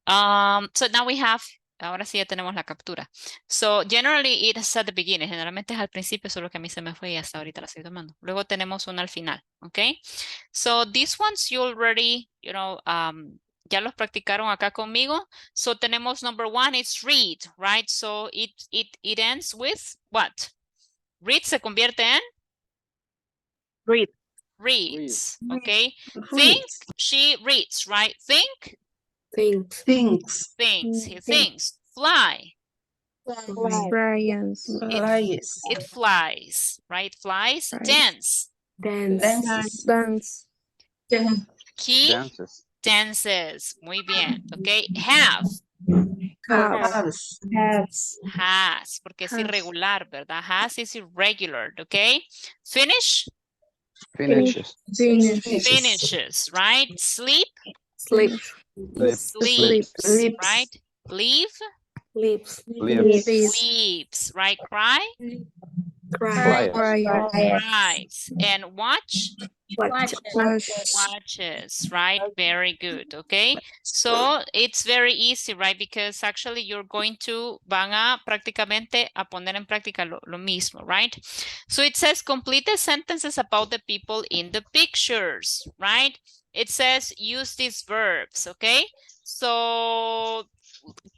So now we have, ahora sí ya tenemos la captura. So generally it's at the beginning, generalmente es al principio, solo que a mí se me fue y hasta ahorita la estoy tomando. Luego tenemos una al final, ¿ok? So these ones you already, ya los practicaron acá conmigo. So tenemos number one, it's read, right? So it ends with what? Read se convierte en? Read. Reads, Read. okay? Reads. Think, she reads, right? Think? Thinks. Thinks. Thinks, he thinks. Fly. Brian's. Flies. It flies, right? Flies. Dance. Dances. Dance. He Dances. dances. Muy bien, okay? Have. Has. Has, porque es irregular, ¿verdad? Has is irregular, okay? Finish. Finishes. Finishes, right? Sleep. Sleeps. Sleeps, right? Leave. Leaves. Leaves, right? Cry. Cry. Cries. And watch. Watch. Watches, right? Very good, okay? So it's very easy, right? Because actually you're going to, van a prácticamente a poner en práctica lo mismo, right? So it says complete the sentences about the people in the pictures, right? It says use these verbs, okay? So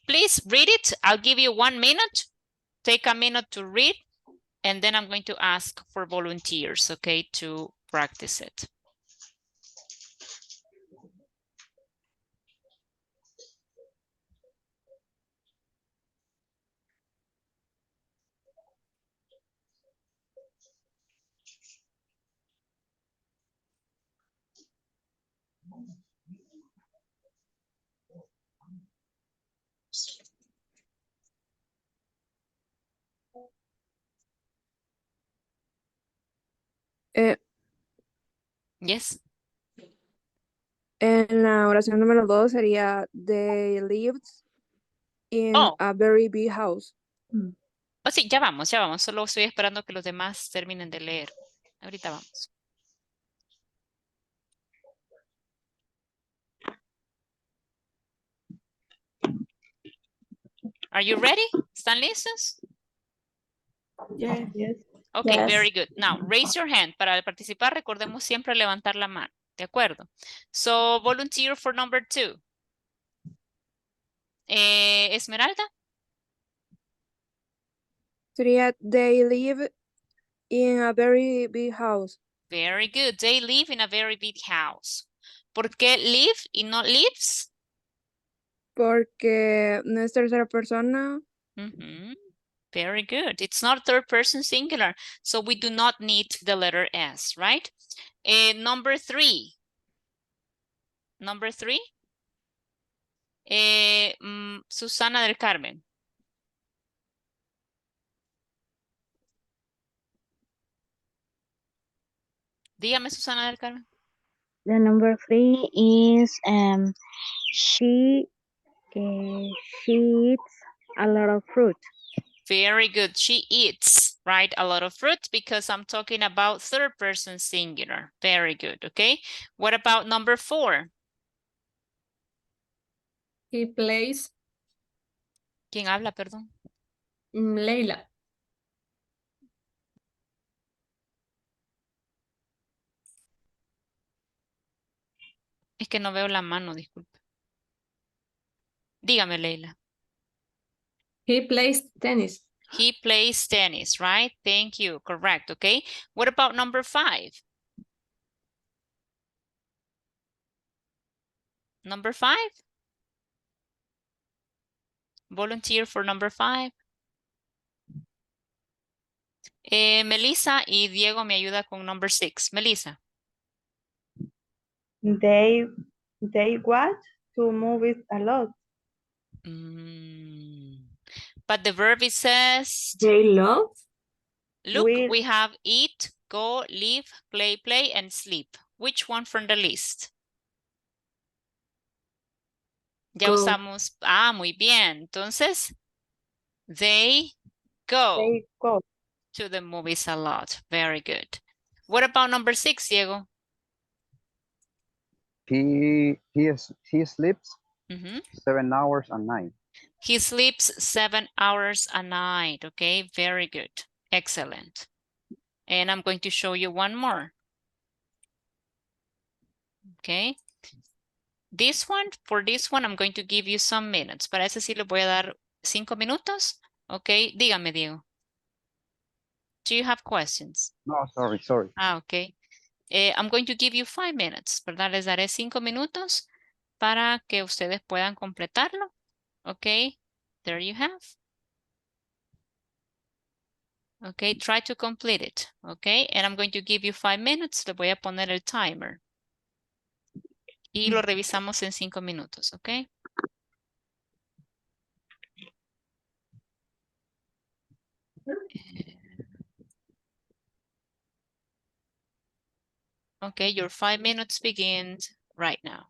please read it. I'll give you 1 minute. Take a minute to read, and then I'm going to ask for volunteers, okay, to practice it. Yes. En la oración número 2 sería they lived in a very big house. Oh, sí, ya vamos, ya vamos. Solo estoy esperando que los demás terminen de leer. Ahorita vamos. Are you ready? ¿Están listos? Yes. Okay, Yes. very good. Now, raise your hand. Para participar, recordemos siempre levantar la mano. ¿De acuerdo? So, volunteer for number 2. Esmeralda. Sería they live in a very big house. Very good. They live in a very big house. ¿Por qué live y no lives? Porque no es tercera persona. Ujú. Very good. It's not third person singular, so we do not need the letter S, right? Number 3. Number 3. Susana del Carmen. Dígame, Susana del Carmen. The number 3 is she eats a lot of fruit. Very good. She eats, right, a lot of fruit because I'm talking about third person singular. Very good, okay? What about number 4? He plays. ¿Quién habla, perdón? Leila. Es que no veo la mano, disculpe. Dígame, Leila. He plays tennis. He plays tennis, right? Thank you. Correct, okay? What about number 5? Number 5? Volunteer for number 5. Melissa y Diego me ayuda con number 6. Melissa. They watch two movies a lot. But the verb it says... They love. Look, we have eat, go, live, play, and sleep. Which one from the list? Ya Go. usamos... muy bien. Entonces, they go to the movies a lot. Very good. What about number 6, Diego? He sleeps 7 hours a night. He sleeps 7 hours a night. Okay, very good. Excellent. And I'm going to show you one more. Okay. For this one, I'm going to give you some minutes. Para ese sí le voy a dar 5 minutos. Okay, dígame, Diego. Do you have questions? No, sorry. Okay. I'm going to give you 5 minutes, ¿verdad? Les daré 5 minutos para que ustedes puedan completarlo. Okay, there you have. Okay, try to complete it. Okay, and I'm going to give you 5 minutes. Le voy a poner el timer. Y lo revisamos en 5 minutos, okay? Okay, your 5 minutes begins right now.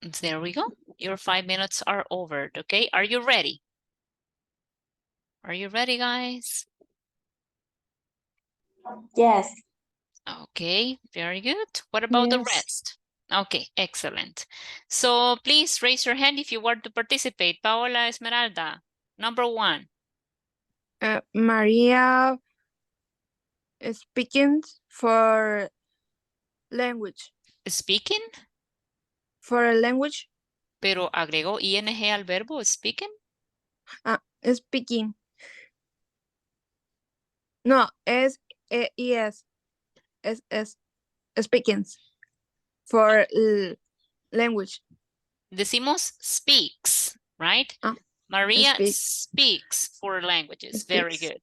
There we go. Your 5 minutes are over, okay? Are you ready? Are you ready, guys? Yes. Okay, very good. What about the rest? Okay, excellent. So please raise your hand if you want to participate. Paola Esmeralda, number 1. Maria speaking for language. Speaking, For a language. pero agregó ing al verbo speaking. Speaking. No, es speaking for language. Decimos speaks, right? Maria speaks 4 languages. Very good.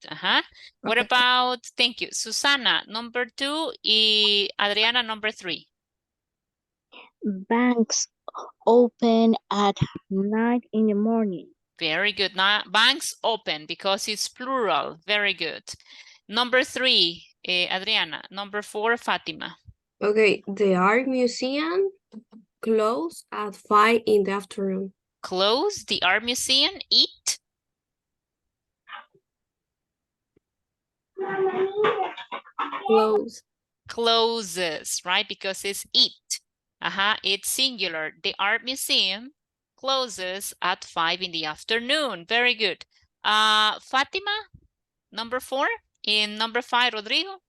What about, thank you, Susana, number 2, y Adriana, number 3. Banks open at 9 in the morning. Very good. Now, banks open because it's plural. Very good. Number 3, Adriana. Number 4, Fatima. Okay, the art museum closed at 5 in the afternoon. Close the art museum. Eat. Close. Closes, right? Because it's eat. It's singular. The art museum closes at 5 in the afternoon. Very good. Fatima, number 4. In number 5, Rodrigo.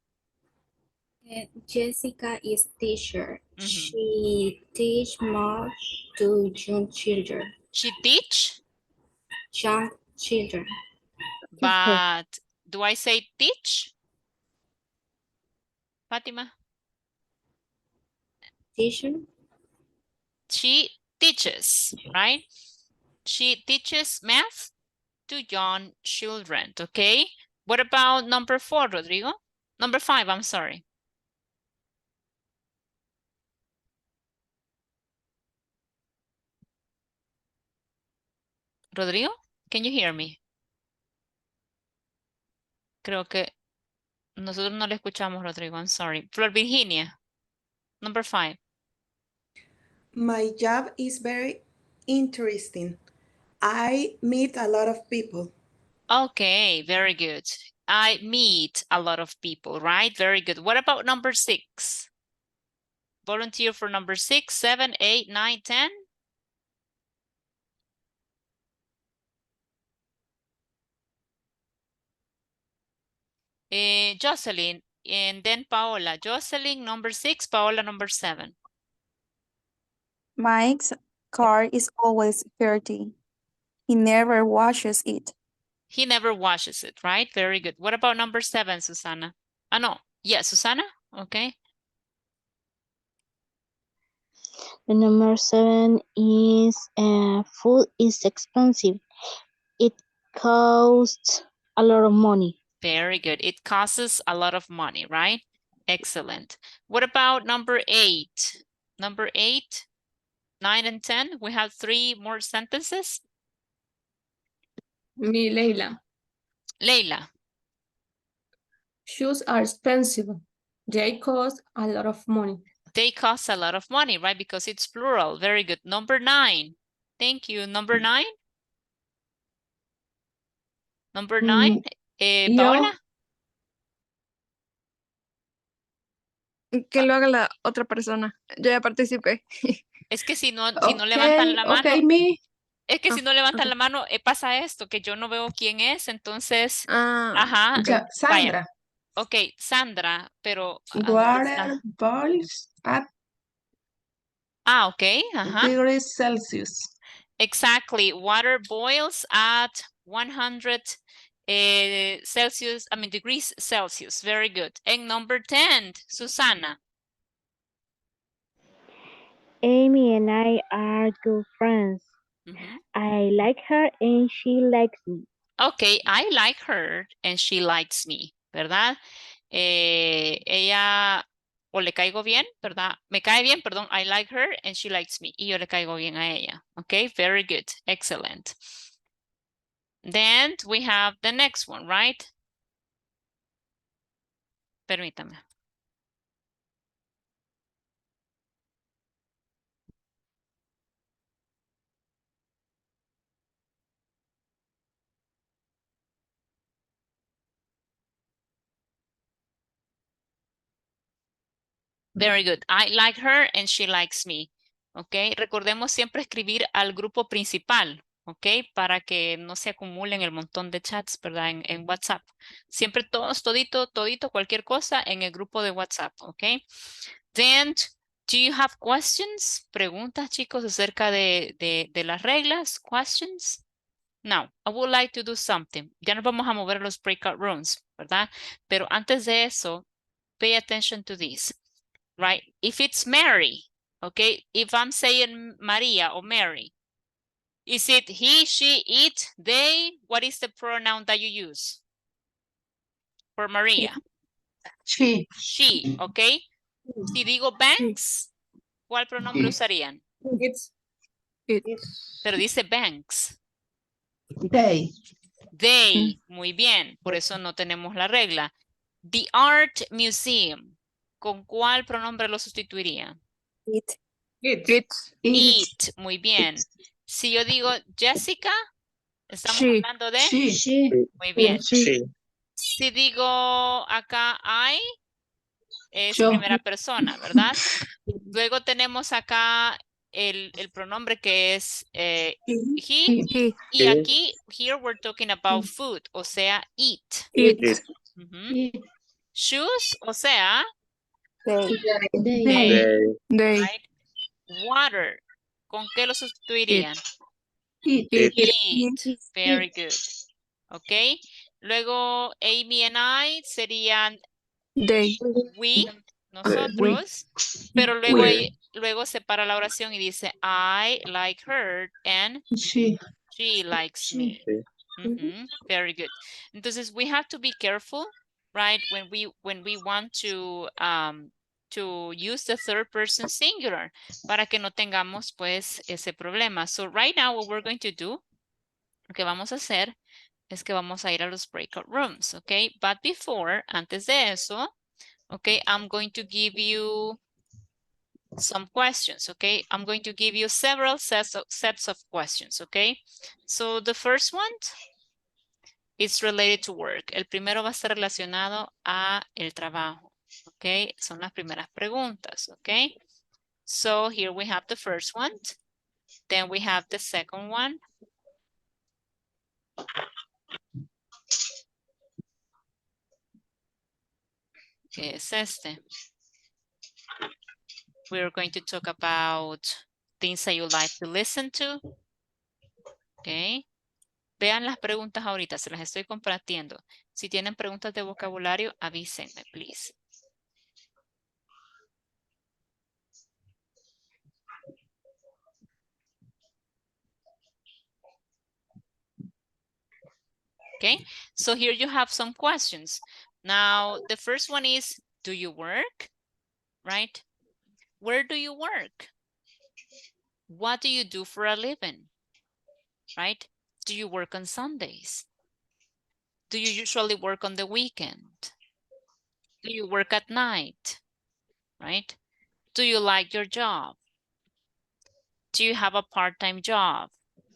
Jessica is teacher. She teach math to young children. She teach? Young children. But do I say teach? Fatima? Teacher? She teaches, right? She teaches math to young children, okay? What about number 4, Rodrigo? Number 5, I'm sorry. Rodrigo, can you hear me? Creo que nosotros no le escuchamos, Rodrigo. I'm sorry. Flor Virginia, number 5. My job is very interesting. I meet a lot of people. Okay, very good. I meet a lot of people, right? Very good. What about number 6? Volunteer for number 6, 7, 8, 9, 10. Jocelyn, and then Paola. Jocelyn, number 6, Paola, number 7. Mike's car is always dirty. He never washes it. He never washes it, right? Very good. What about number 7, Susana? No. Yeah, Susana? Okay. The number 7 is food is expensive. It costs a lot of money. Very good. It costs a lot of money, right? Excellent. What about number 8? Number 8, 9, and 10. We have 3 more sentences. Me, Leila. Leila. Shoes are expensive. They cost a lot of money. They cost a lot of money, right? Because it's plural. Very good. Number 9. Thank you. Number 9. Number 9. Paola. Que lo haga la otra persona. Yo ya participé. Es que si no levantan la mano. Es que si no levantan la mano, pasa esto, que yo no veo quién es, entonces. Ya, Sandra. Vaya. Ok, Sandra, pero. Water boils at ok. degrees Celsius. Exactly. Water boils at 100 degrees Celsius. Very good. And number 10, Susana. Amy and I are good friends. I like her and she likes me. Okay, I like her and she likes me, ¿verdad? Ella o le caigo bien, ¿verdad? Me cae bien, perdón. I like her and she likes me. Y yo le caigo bien a ella. Okay, very good. Excellent. Then we have the next one, right? Permítame. Very good. I like her and she likes me. Ok, recordemos siempre escribir al grupo principal. Ok, para que no se acumulen el montón de chats, ¿verdad? En WhatsApp. Siempre todos, todito, cualquier cosa en el grupo de WhatsApp. Ok. Then, do you have questions? Preguntas, chicos, acerca de las reglas. Questions? Now, I would like to do something. Ya nos vamos a mover a los breakout rooms, ¿verdad? Pero antes de eso, pay attention to this, right? If it's Mary, okay? If I'm saying Maria or Mary, is it he, she, it, they? What is the pronoun that you use for Maria? She. She, okay? Si digo Banks, ¿cuál pronombre usarían? It's. Pero dice Banks. They. They, muy bien, por eso no tenemos la regla. The Art Museum, ¿con cuál pronombre lo sustituiría? It. It, muy bien. Si yo digo Jessica, estamos hablando de... She. Muy bien. She. Si digo acá I, es Yo. primera persona, ¿verdad? Luego tenemos acá el pronombre que es he. Y aquí, here we're talking about food, o sea, eat. Ujú. Shoes, o sea, They. right? Water, ¿con qué lo sustituirían? It. Eat. Very good. Ok. Luego, Amy and I serían we, nosotros, pero luego, luego separa la oración y dice I like her and She. she likes me. Very good. Entonces, we have to be careful, right? When we want to use the third person singular para que no tengamos pues ese problema. So right now what we're going to do, lo que vamos a hacer es que vamos a ir a los breakout rooms, okay? But before, antes de eso, okay, I'm going to give you some questions, okay? I'm going to give you several sets of questions, okay? So the first one is related to work. El primero va a estar relacionado a el trabajo, okay? Son las primeras preguntas, okay? So here we have the first one. Then we have the second one. Que es este. We're going to talk about things that you like to listen to. Okay. Vean las preguntas ahorita, se las estoy compartiendo. Si tienen preguntas de vocabulario, avísenme, please. Okay, so here you have some questions. Now, the first one is, do you work? Right? Where do you work? What do you do for a living? Right? Do you work on Sundays? Do you usually work on the weekend? Do you work at night? Right? Do you like your job? Do you have a part-time job?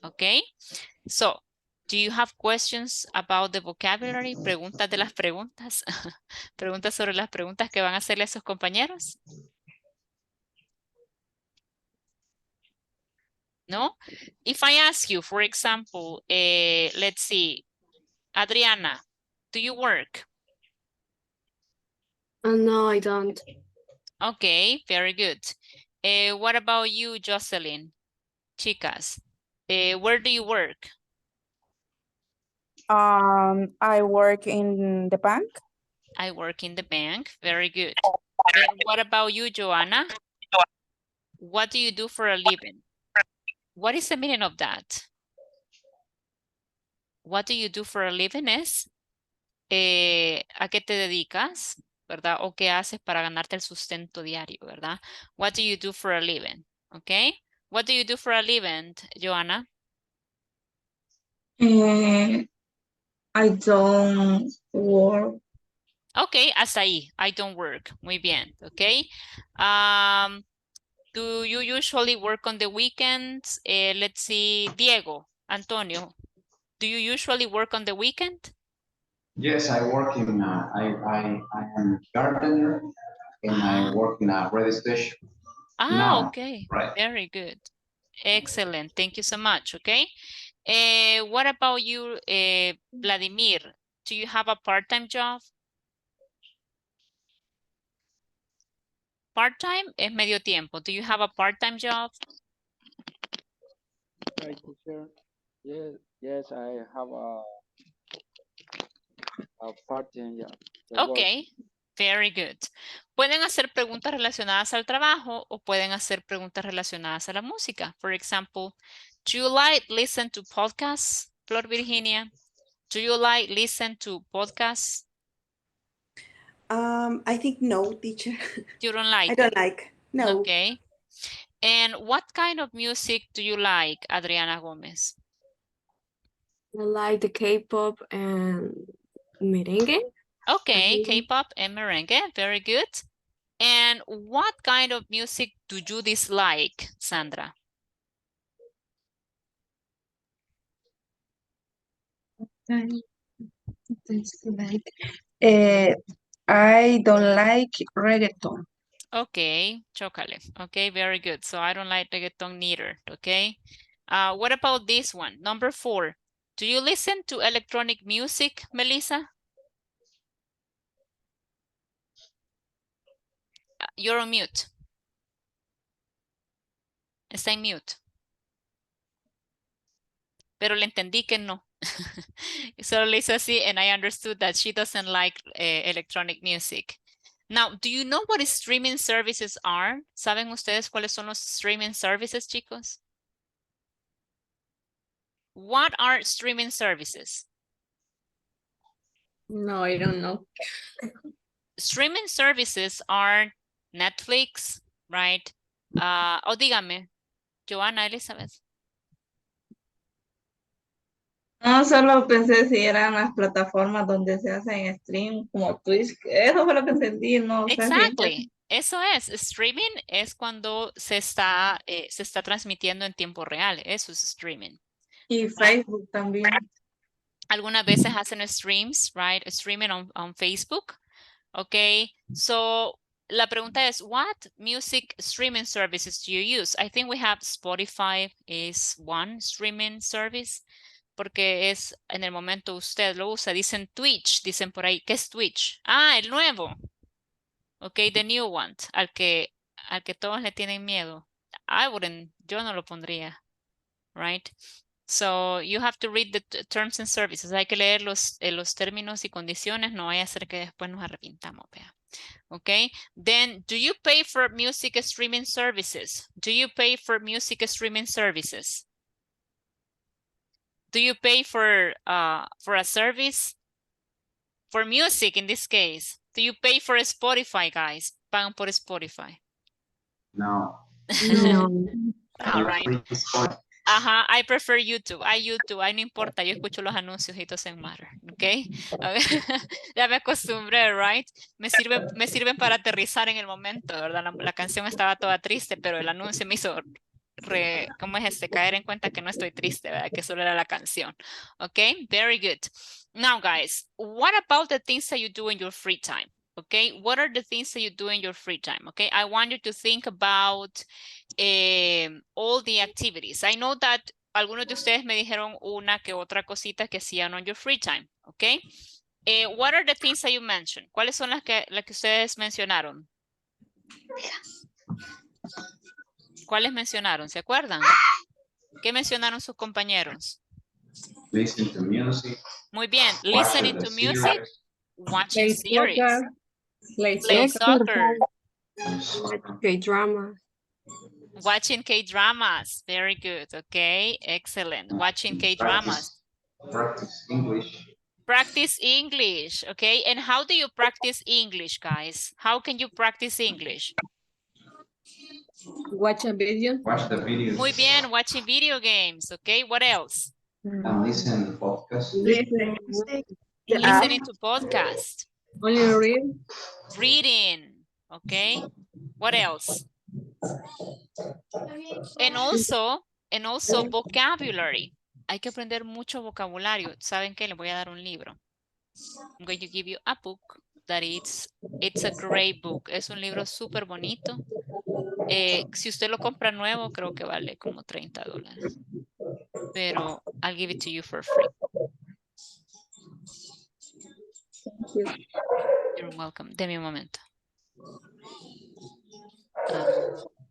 Okay? So, do you have questions about the vocabulary? Preguntas de las preguntas. Preguntas sobre las preguntas que van a hacerle a sus compañeros. No? If I ask you, for example, let's see, Adriana, do you work? No, I don't. Okay, very good. What about you, Jocelyn? Chicas, where do you work? I work in the bank. I work in the bank. Very good. And what about you, Joanna? What do you do for a living? What is the meaning of that? What do you do for a living es ¿a qué te dedicas? ¿Verdad? O qué haces para ganarte el sustento diario, ¿verdad? What do you do for a living? Okay. What do you do for a living, Joanna? I don't work. Okay, hasta ahí. I don't work. Muy bien. Okay. Do you usually work on the weekends? Let's see, Diego, Antonio, do you usually work on the weekend? Yes, I work in, I am a gardener and I work in a radio station. Ah, okay. Right. Very good. Excellent. Thank you so much. Okay. What about you, Vladimir? Do you have a part-time job? Part-time es medio tiempo. Do you have a part-time job? Hi, teacher. Yes, I have a part-time job. Ok, very good. Pueden hacer preguntas relacionadas al trabajo o pueden hacer preguntas relacionadas a la música. For example, do you like listen to podcasts, Flor Virginia? Do you like listen to podcasts? I think no, teacher. You don't like I don't it? like. No. Okay. And what kind of music do you like, Adriana Gomez? I like the K-pop and merengue. Okay, K-pop and merengue, very good. And what kind of music do you dislike, Sandra? I don't like reggaeton. Okay, chocale. Okay, very good. So I don't like reggaeton neither, okay? What about this one? Number 4. Do you listen to electronic music, Melissa? You're on mute. Está en mute. Pero le entendí que no. Solo le hizo así and I understood that she doesn't like electronic music. Now, do you know what streaming services are? ¿Saben ustedes cuáles son los streaming services, chicos? What are streaming services? No, I don't know. Streaming services are Netflix, right? O dígame, Joana Elizabeth. No, solo pensé si eran las plataformas donde se hacen stream como Twitch. Eso fue lo que entendí, no sé si Exactly. Eso es. Streaming es cuando se está transmitiendo en tiempo real. Eso es streaming. Y Facebook también. Algunas veces hacen streams, right? Streaming on Facebook. Okay. So la pregunta es, what music streaming services do you use? I think we have Spotify is one streaming service. Porque es en el momento usted lo usa. Dicen Twitch, dicen por ahí. ¿Qué es Twitch? Ah, el nuevo. Ok, the new one. Al que todos le tienen miedo. Yo no lo pondría. Right? So you have to read the terms and services. Hay que leer los términos y condiciones. No vaya a ser que después nos arrepintamos. Vea. Okay. Then, do you pay for music streaming services? Do you pay for music streaming services? Do you pay for a service? For music in this case. Do you pay for Spotify, guys? ¿Pagan por Spotify? No. No. All right. Ajá, I prefer YouTube. YouTube, no importa, yo escucho los anuncios, it doesn't matter, ¿ok? Ya me acostumbré, right? Me sirven para aterrizar en el momento, ¿verdad? La canción estaba toda triste, pero el anuncio me hizo caer en cuenta que no estoy triste, ¿verdad? Que solo era la canción, ¿ok? Very good. Now, guys, what about the things that you do in your free time? Okay, what are the things that you do in your free time? Okay, I want you to think about all the activities. I know that algunos de ustedes me dijeron una que otra cosita que hacían on your free time. Okay, what are the things that you mentioned? ¿Cuáles son las que ustedes mencionaron? ¿Cuáles mencionaron? ¿Se acuerdan? ¿Qué mencionaron sus compañeros? Listen to music. Muy bien. Listening to music, watching Play series, soccer, play play soccer, K-drama. watching K-dramas. Very good. Okay, excellent. Watching K-dramas. Practice English. Practice English. Okay, and how do you practice English, guys? How can you practice English? watch a video. Watch the videos. Muy bien, watching video games. Okay, what else? And listen to podcasts. Listening to podcasts. Only read. Reading. Okay, what else? And also vocabulary. Hay que aprender mucho vocabulario. ¿Saben qué? Les voy a dar un libro. I'm going to give you a book. that it's a great book. Es un libro súper bonito. Si usted lo compra nuevo, creo que vale como $30. Pero I'll give it to you for free. Thank you. You're welcome. Deme un momento.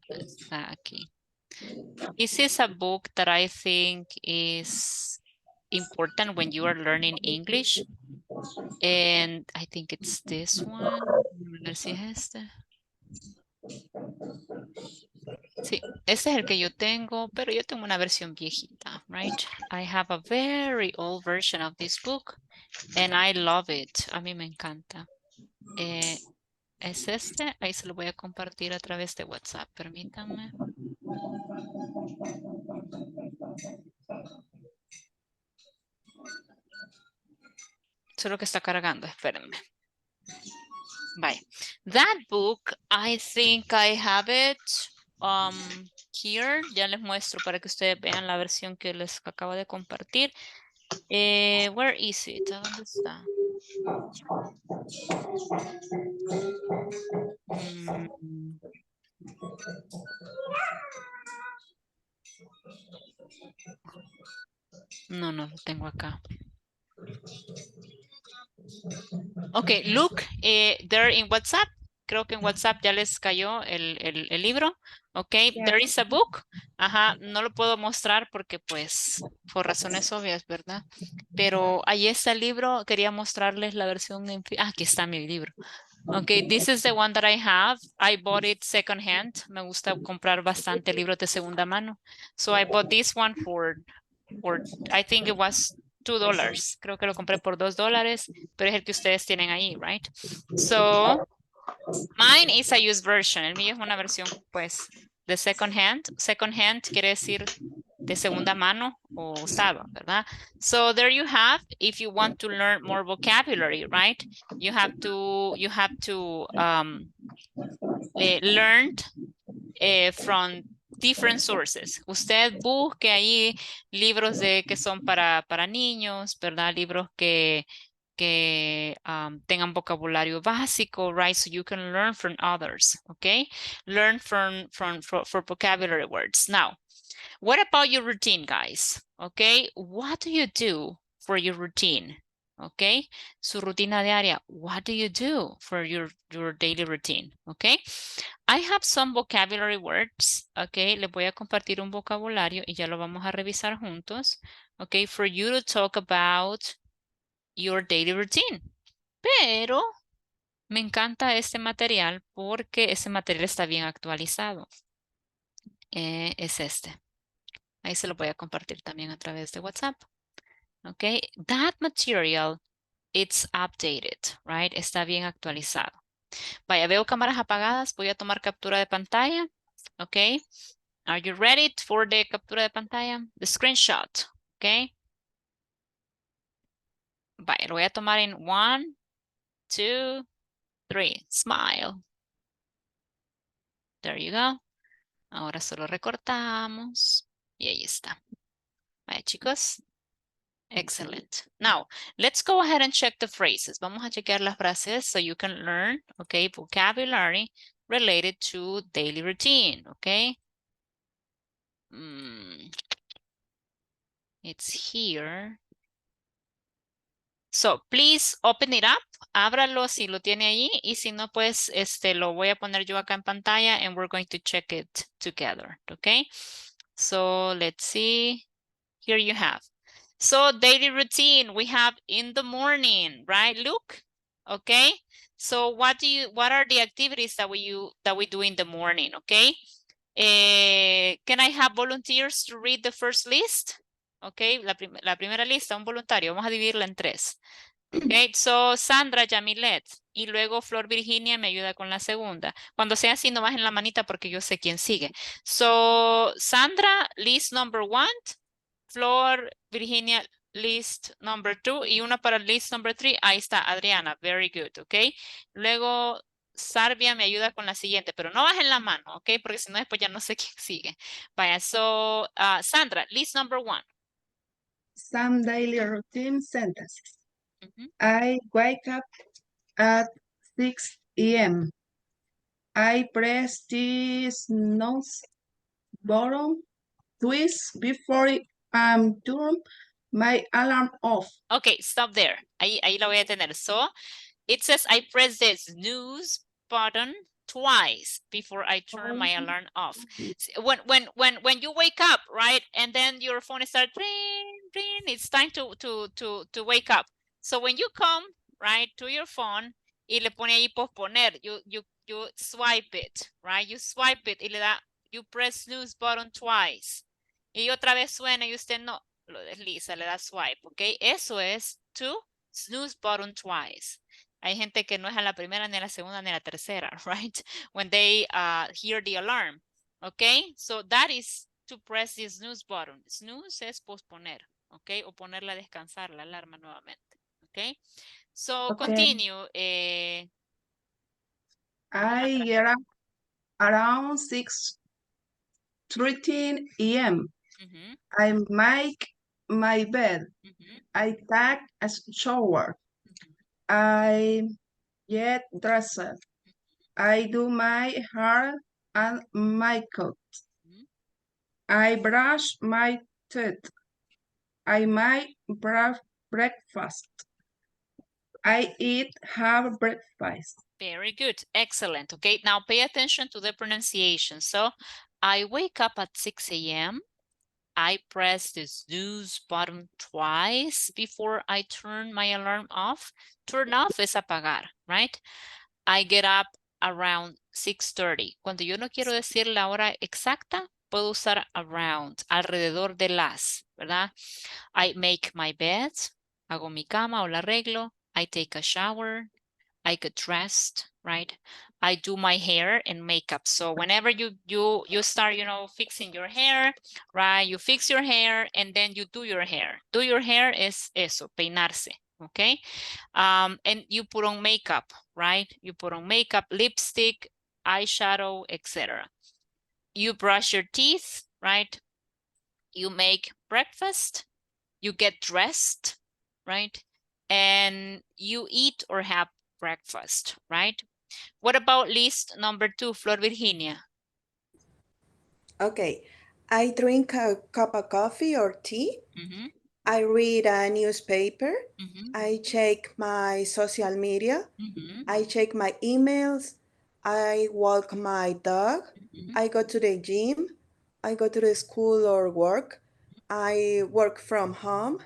Está aquí. This is a book that I think is important when you are learning English. And I think it's this one. A ver si es este. Sí, este es el que yo tengo, pero yo tengo una versión viejita, right? I have a very old version of this book and I love it. A mí me encanta. Es este, ahí se lo voy a compartir a través de WhatsApp, permítanme. Solo que está cargando, espérenme. Bye. That book, I think I have it here. Ya les muestro para que ustedes vean la versión que les acabo de compartir. Where is it? ¿A dónde está? No, no lo tengo acá. Okay, look, there in WhatsApp. Creo que en WhatsApp ya les cayó el libro. Okay, Yeah. there is a book. Ajá, no lo puedo mostrar porque pues por razones obvias, ¿verdad? Pero ahí está el libro. Quería mostrarles la versión en... aquí está mi libro. Okay, this is the one that I have. I bought it second hand. Me gusta comprar bastante libros de segunda mano. So I bought this one for I think it was $2. Creo que lo compré por $2, pero es el que ustedes tienen ahí, right? So, mine is a used version. El mío es una versión, pues, de second hand. Second hand quiere decir de segunda mano o usado, ¿verdad? So there you have, if you want to learn more vocabulary, right? You have to learn from different sources. Usted busque ahí libros que son para niños, ¿verdad? Libros que tengan vocabulario básico, right? So you can learn from others, okay? Learn for vocabulary words. Now, what about your routine, guys? Okay, what do you do for your routine? Okay, su rutina diaria. What do you do for your daily routine? Okay, I have some vocabulary words. Okay, les voy a compartir un vocabulario y ya lo vamos a revisar juntos. Okay, for you to talk about your daily routine. Pero me encanta este material porque este material está bien actualizado. Es este. Ahí se lo voy a compartir también a través de WhatsApp. Okay, that material, it's updated, right? Está bien actualizado. Vaya, veo cámaras apagadas. Voy a tomar captura de pantalla. Okay, are you ready for the captura de pantalla? The screenshot, okay. Vaya, lo voy a tomar en 1, 2, 3. Smile. There you go. Ahora solo recortamos. Y ahí está. Vaya, chicos. Excellent. Now, let's go ahead and check the phrases. Vamos a chequear las frases so you can learn, okay, vocabulary related to daily routine, okay? It's here. So, please open it up. Ábralo si lo tiene ahí y si no, pues, lo voy a poner yo acá en pantalla and we're going to check it together, okay? So, let's see. Here you have. So daily routine, we have in the morning, right, Luke? Okay. So what are the activities that we do in the morning, okay? Can I have volunteers to read the first list? Okay, la primera lista, un voluntario. Vamos a dividirla en 3. Okay, so Sandra Yamilet y luego Flor Virginia me ayuda con la segunda. Cuando sea así, no bajen la manita porque yo sé quién sigue. So Sandra, list number 1. Flor, Virginia, list number 2 y una para list number 3. Ahí está, Adriana. Very good, ok. Luego, Sarvia me ayuda con la siguiente, pero no bajen la mano, ok, porque si no después ya no sé quién sigue. Vaya, so, Sandra, list number 1. Some daily routine sentences. I wake up at 6 a.m. I press this snooze button twice before I turn my alarm off. Okay, stop there. Ahí la voy a tener. So, it says I press the snooze button twice before I turn my alarm off. When you wake up, right, and then your phone starts ring, ring, it's time to wake up. So when you come, right, to your phone y le pone ahí posponer, you swipe it, right? You swipe it y le da, you press snooze button twice. Y otra vez suena y usted no lo desliza, le da swipe, ¿ok? Eso es to snooze button twice. Hay gente que no es a la primera, ni a la segunda, ni a la tercera, right? When they hear the alarm, okay? So that is to press the snooze button. Snooze es posponer, okay? O ponerla a descansar, la alarma nuevamente, okay? So continue. I get up around 6:13 a.m. I make my bed. I take a shower. I get dressed. I do my hair and makeup. I brush my teeth. I make breakfast. I have breakfast. Very good. Excellent. Okay, now pay attention to the pronunciation. So I wake up at 6 a.m. I press the snooze button twice before I turn my alarm off. Turn off es apagar, right? I get up around 6:30. Cuando yo no quiero decir la hora exacta, puedo usar around, alrededor de las, ¿verdad? I make my bed, hago mi cama o la arreglo. I take a shower. I get dressed, right? I do my hair and makeup. So whenever you start, fixing your hair, right? You fix your hair and then you do your hair. Do your hair es eso, peinarse, okay? And you put on makeup, right? You put on makeup, lipstick, eyeshadow, etc. You brush your teeth, right? You make breakfast, you get dressed, right? And you eat or have breakfast, right? What about list number 2, Flor Virginia? Okay, I drink a cup of coffee or tea. I read a newspaper. I check my social media. I check my emails. I walk my dog. I go to the gym. I go to the school or work. I work from home.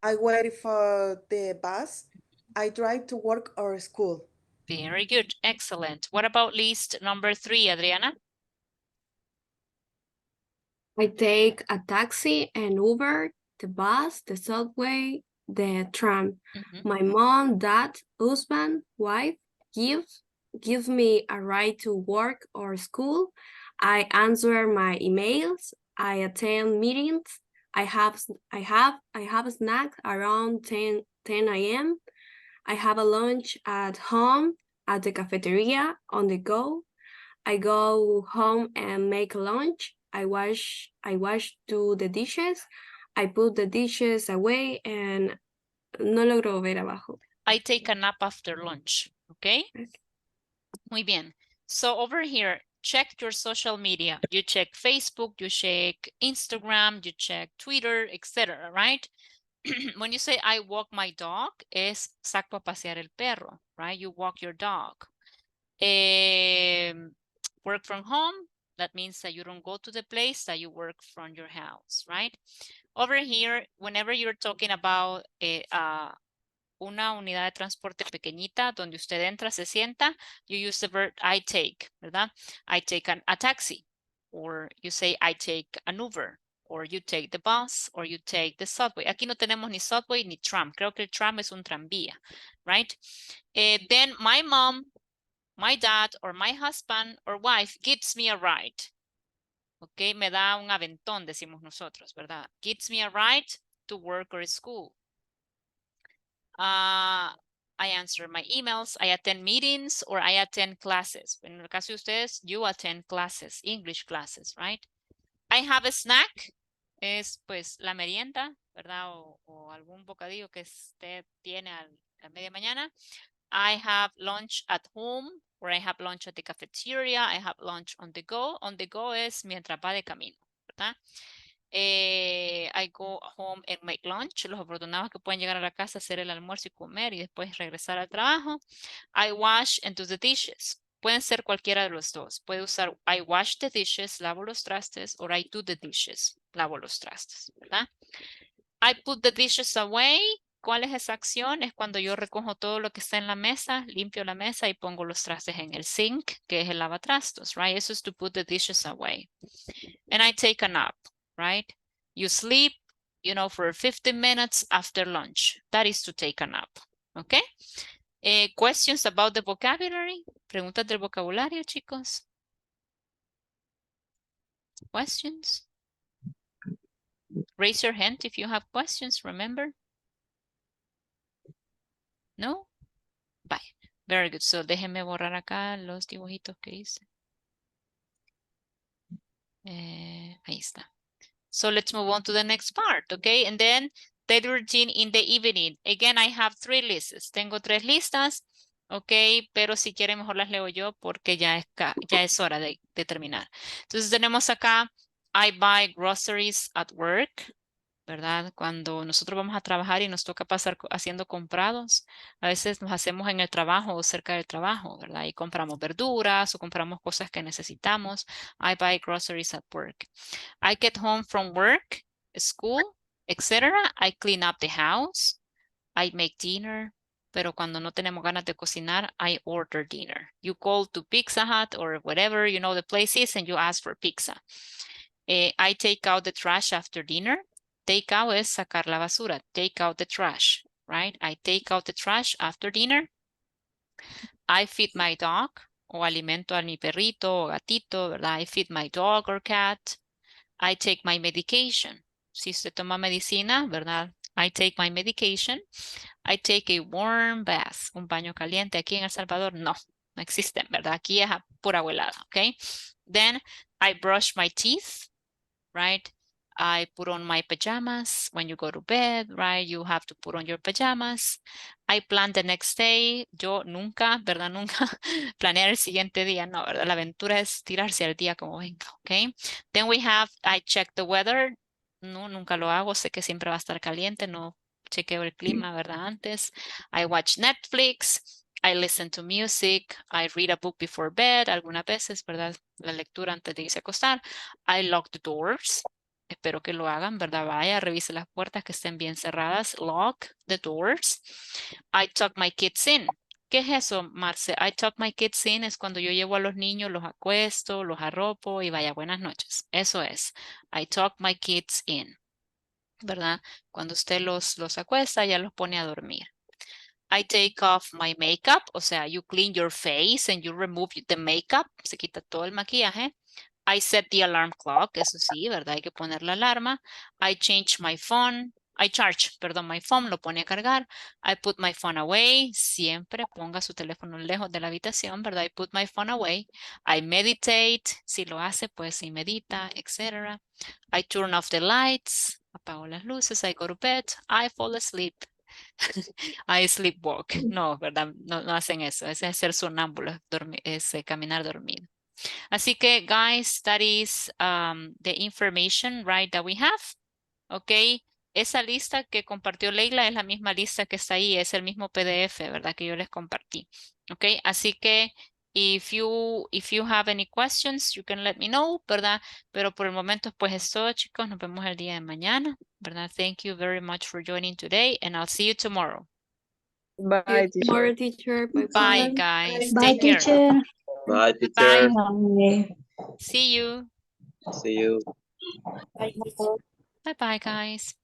I wait for the bus. I drive to work or school. Very good. Excellent. What about list number 3, Adriana? I take a taxi, an Uber, the bus, the subway, the tram. My mom, dad, husband, wife gives me a ride to work or school. I answer my emails. I attend meetings. I have a snack around 10 a.m. I have a lunch at home, at the cafeteria, on the go. I go home and make lunch. I wash do the dishes. I put the dishes away and no logro ver abajo. I take a nap after lunch, okay? Muy bien. So over here, check your social media. You check Facebook, you check Instagram, you check Twitter, etc., right? When you say I walk my dog, es saco a pasear el perro, right? You walk your dog. Work from home, that means that you don't go to the place, that you work from your house, right? Over here, whenever you're talking about una unidad de transporte pequeñita donde usted entra, se sienta, you use the verb I take, ¿verdad? I take a taxi, or you say I take an Uber, or you take the bus, or you take the subway. Aquí no tenemos ni subway ni tram. Creo que el tram es un tranvía, right? Then my mom, my dad, or my husband or wife gives me a ride. Ok, me da un aventón, decimos nosotros, ¿verdad? Gives me a ride to work or school. I answer my emails, I attend meetings, or I attend classes. En el caso de ustedes, you attend classes, English classes, right? I have a snack, es pues la merienda, ¿verdad? O algún bocadillo que usted tiene a media mañana. I have lunch at home, or I have lunch at the cafeteria. I have lunch on the go. On the go es mientras va de camino, ¿verdad? I go home and make lunch. Los afortunados que pueden llegar a la casa, hacer el almuerzo y comer y después regresar al trabajo. I wash and do the dishes. Pueden ser cualquiera de los dos. Puede usar I wash the dishes, lavo los trastes, or I do the dishes, lavo los trastes, ¿verdad? I put the dishes away. ¿Cuál es esa acción? Es cuando yo recojo todo lo que está en la mesa, limpio la mesa y pongo los trastes en el sink, que es el lavatrastos, right? Eso es to put the dishes away. And I take a nap, right? You sleep, you know, for 15 minutes after lunch. That is to take a nap, okay? Questions about the vocabulary? Preguntas del vocabulario, chicos. Questions? Raise your hand if you have questions, remember? No? Bye. Very good. So déjenme borrar acá los dibujitos que hice. Ahí está. So let's move on to the next part, okay? And then daily routine in the evening. Again, I have 3 lists. Tengo 3 listas, ok, pero si quieren mejor las leo yo porque ya es hora de terminar. Entonces tenemos acá, I buy groceries at work, ¿verdad? Cuando nosotros vamos a trabajar y nos toca pasar haciendo comprados, a veces nos hacemos en el trabajo o cerca del trabajo, ¿verdad? Y compramos verduras o compramos cosas que necesitamos. I buy groceries at work. I get home from work, school, etc. I clean up the house. I make dinner. Pero cuando no tenemos ganas de cocinar, I order dinner. You call to Pizza Hut or whatever, you know, the place is, and you ask for pizza. I take out the trash after dinner. Take out es sacar la basura. Take out the trash, right? I take out the trash after dinner. I feed my dog, o alimento a mi perrito o gatito, ¿verdad? I feed my dog or cat. I take my medication. Si usted toma medicina, ¿verdad? I take my medication. I take a warm bath. Un baño caliente. Aquí en El Salvador, no existen, ¿verdad? Aquí es a pura abuelada, ¿ok? Then I brush my teeth, right? I put on my pajamas. When you go to bed, right? You have to put on your pajamas. I plan the next day. Yo nunca, ¿verdad? Nunca planear el siguiente día. No, ¿verdad? La aventura es tirarse al día como venga, ¿ok? Then we have, I check the weather. No, nunca lo hago. Sé que siempre va a estar caliente. No chequeo el clima, ¿verdad? Antes. I watch Netflix. I listen to music. I read a book before bed. Algunas veces, ¿verdad? La lectura antes de irse a acostar. I lock the doors. Espero que lo hagan, ¿verdad? Vaya, revise las puertas que estén bien cerradas. Lock the doors. I tuck my kids in. ¿Qué es eso, Marce? I tuck my kids in es cuando yo llevo a los niños, los acuesto, los arropo y vaya, buenas noches. Eso es. I tuck my kids in. ¿Verdad? Cuando usted los acuesta, ya los pone a dormir. I take off my makeup. O sea, you clean your face and you remove the makeup. Se quita todo el maquillaje. I set the alarm clock, eso sí, ¿verdad? Hay que poner la alarma. I change my phone. I charge, perdón, my phone, lo pone a cargar. I put my phone away. Siempre ponga su teléfono lejos de la habitación, ¿verdad? I put my phone away. I meditate. Si lo hace, pues si medita, etc. I turn off the lights. Apago las luces. I go to bed. I fall asleep. I sleepwalk. No, ¿verdad? No, no hacen eso. Ese es ser sonámbulo, es caminar dormido. Así que, guys, that is the information, right, that we have. Ok. Esa lista que compartió Leila es la misma lista que está ahí. Es el mismo PDF, ¿verdad? Que yo les compartí. Ok. Así que, if you have any questions, you can let me know, ¿verdad? Pero por el momento, pues es todo, chicos. Nos vemos el día de mañana, ¿verdad? Thank you very much for joining today, and I'll see you tomorrow. Bye, Tomorrow, teacher. teacher. Bye Bye, bye. guys. Bye, Take care. teacher. Bye, Bye. teacher. Bye. See you. See you. Bye, teacher. Bye-bye, guys.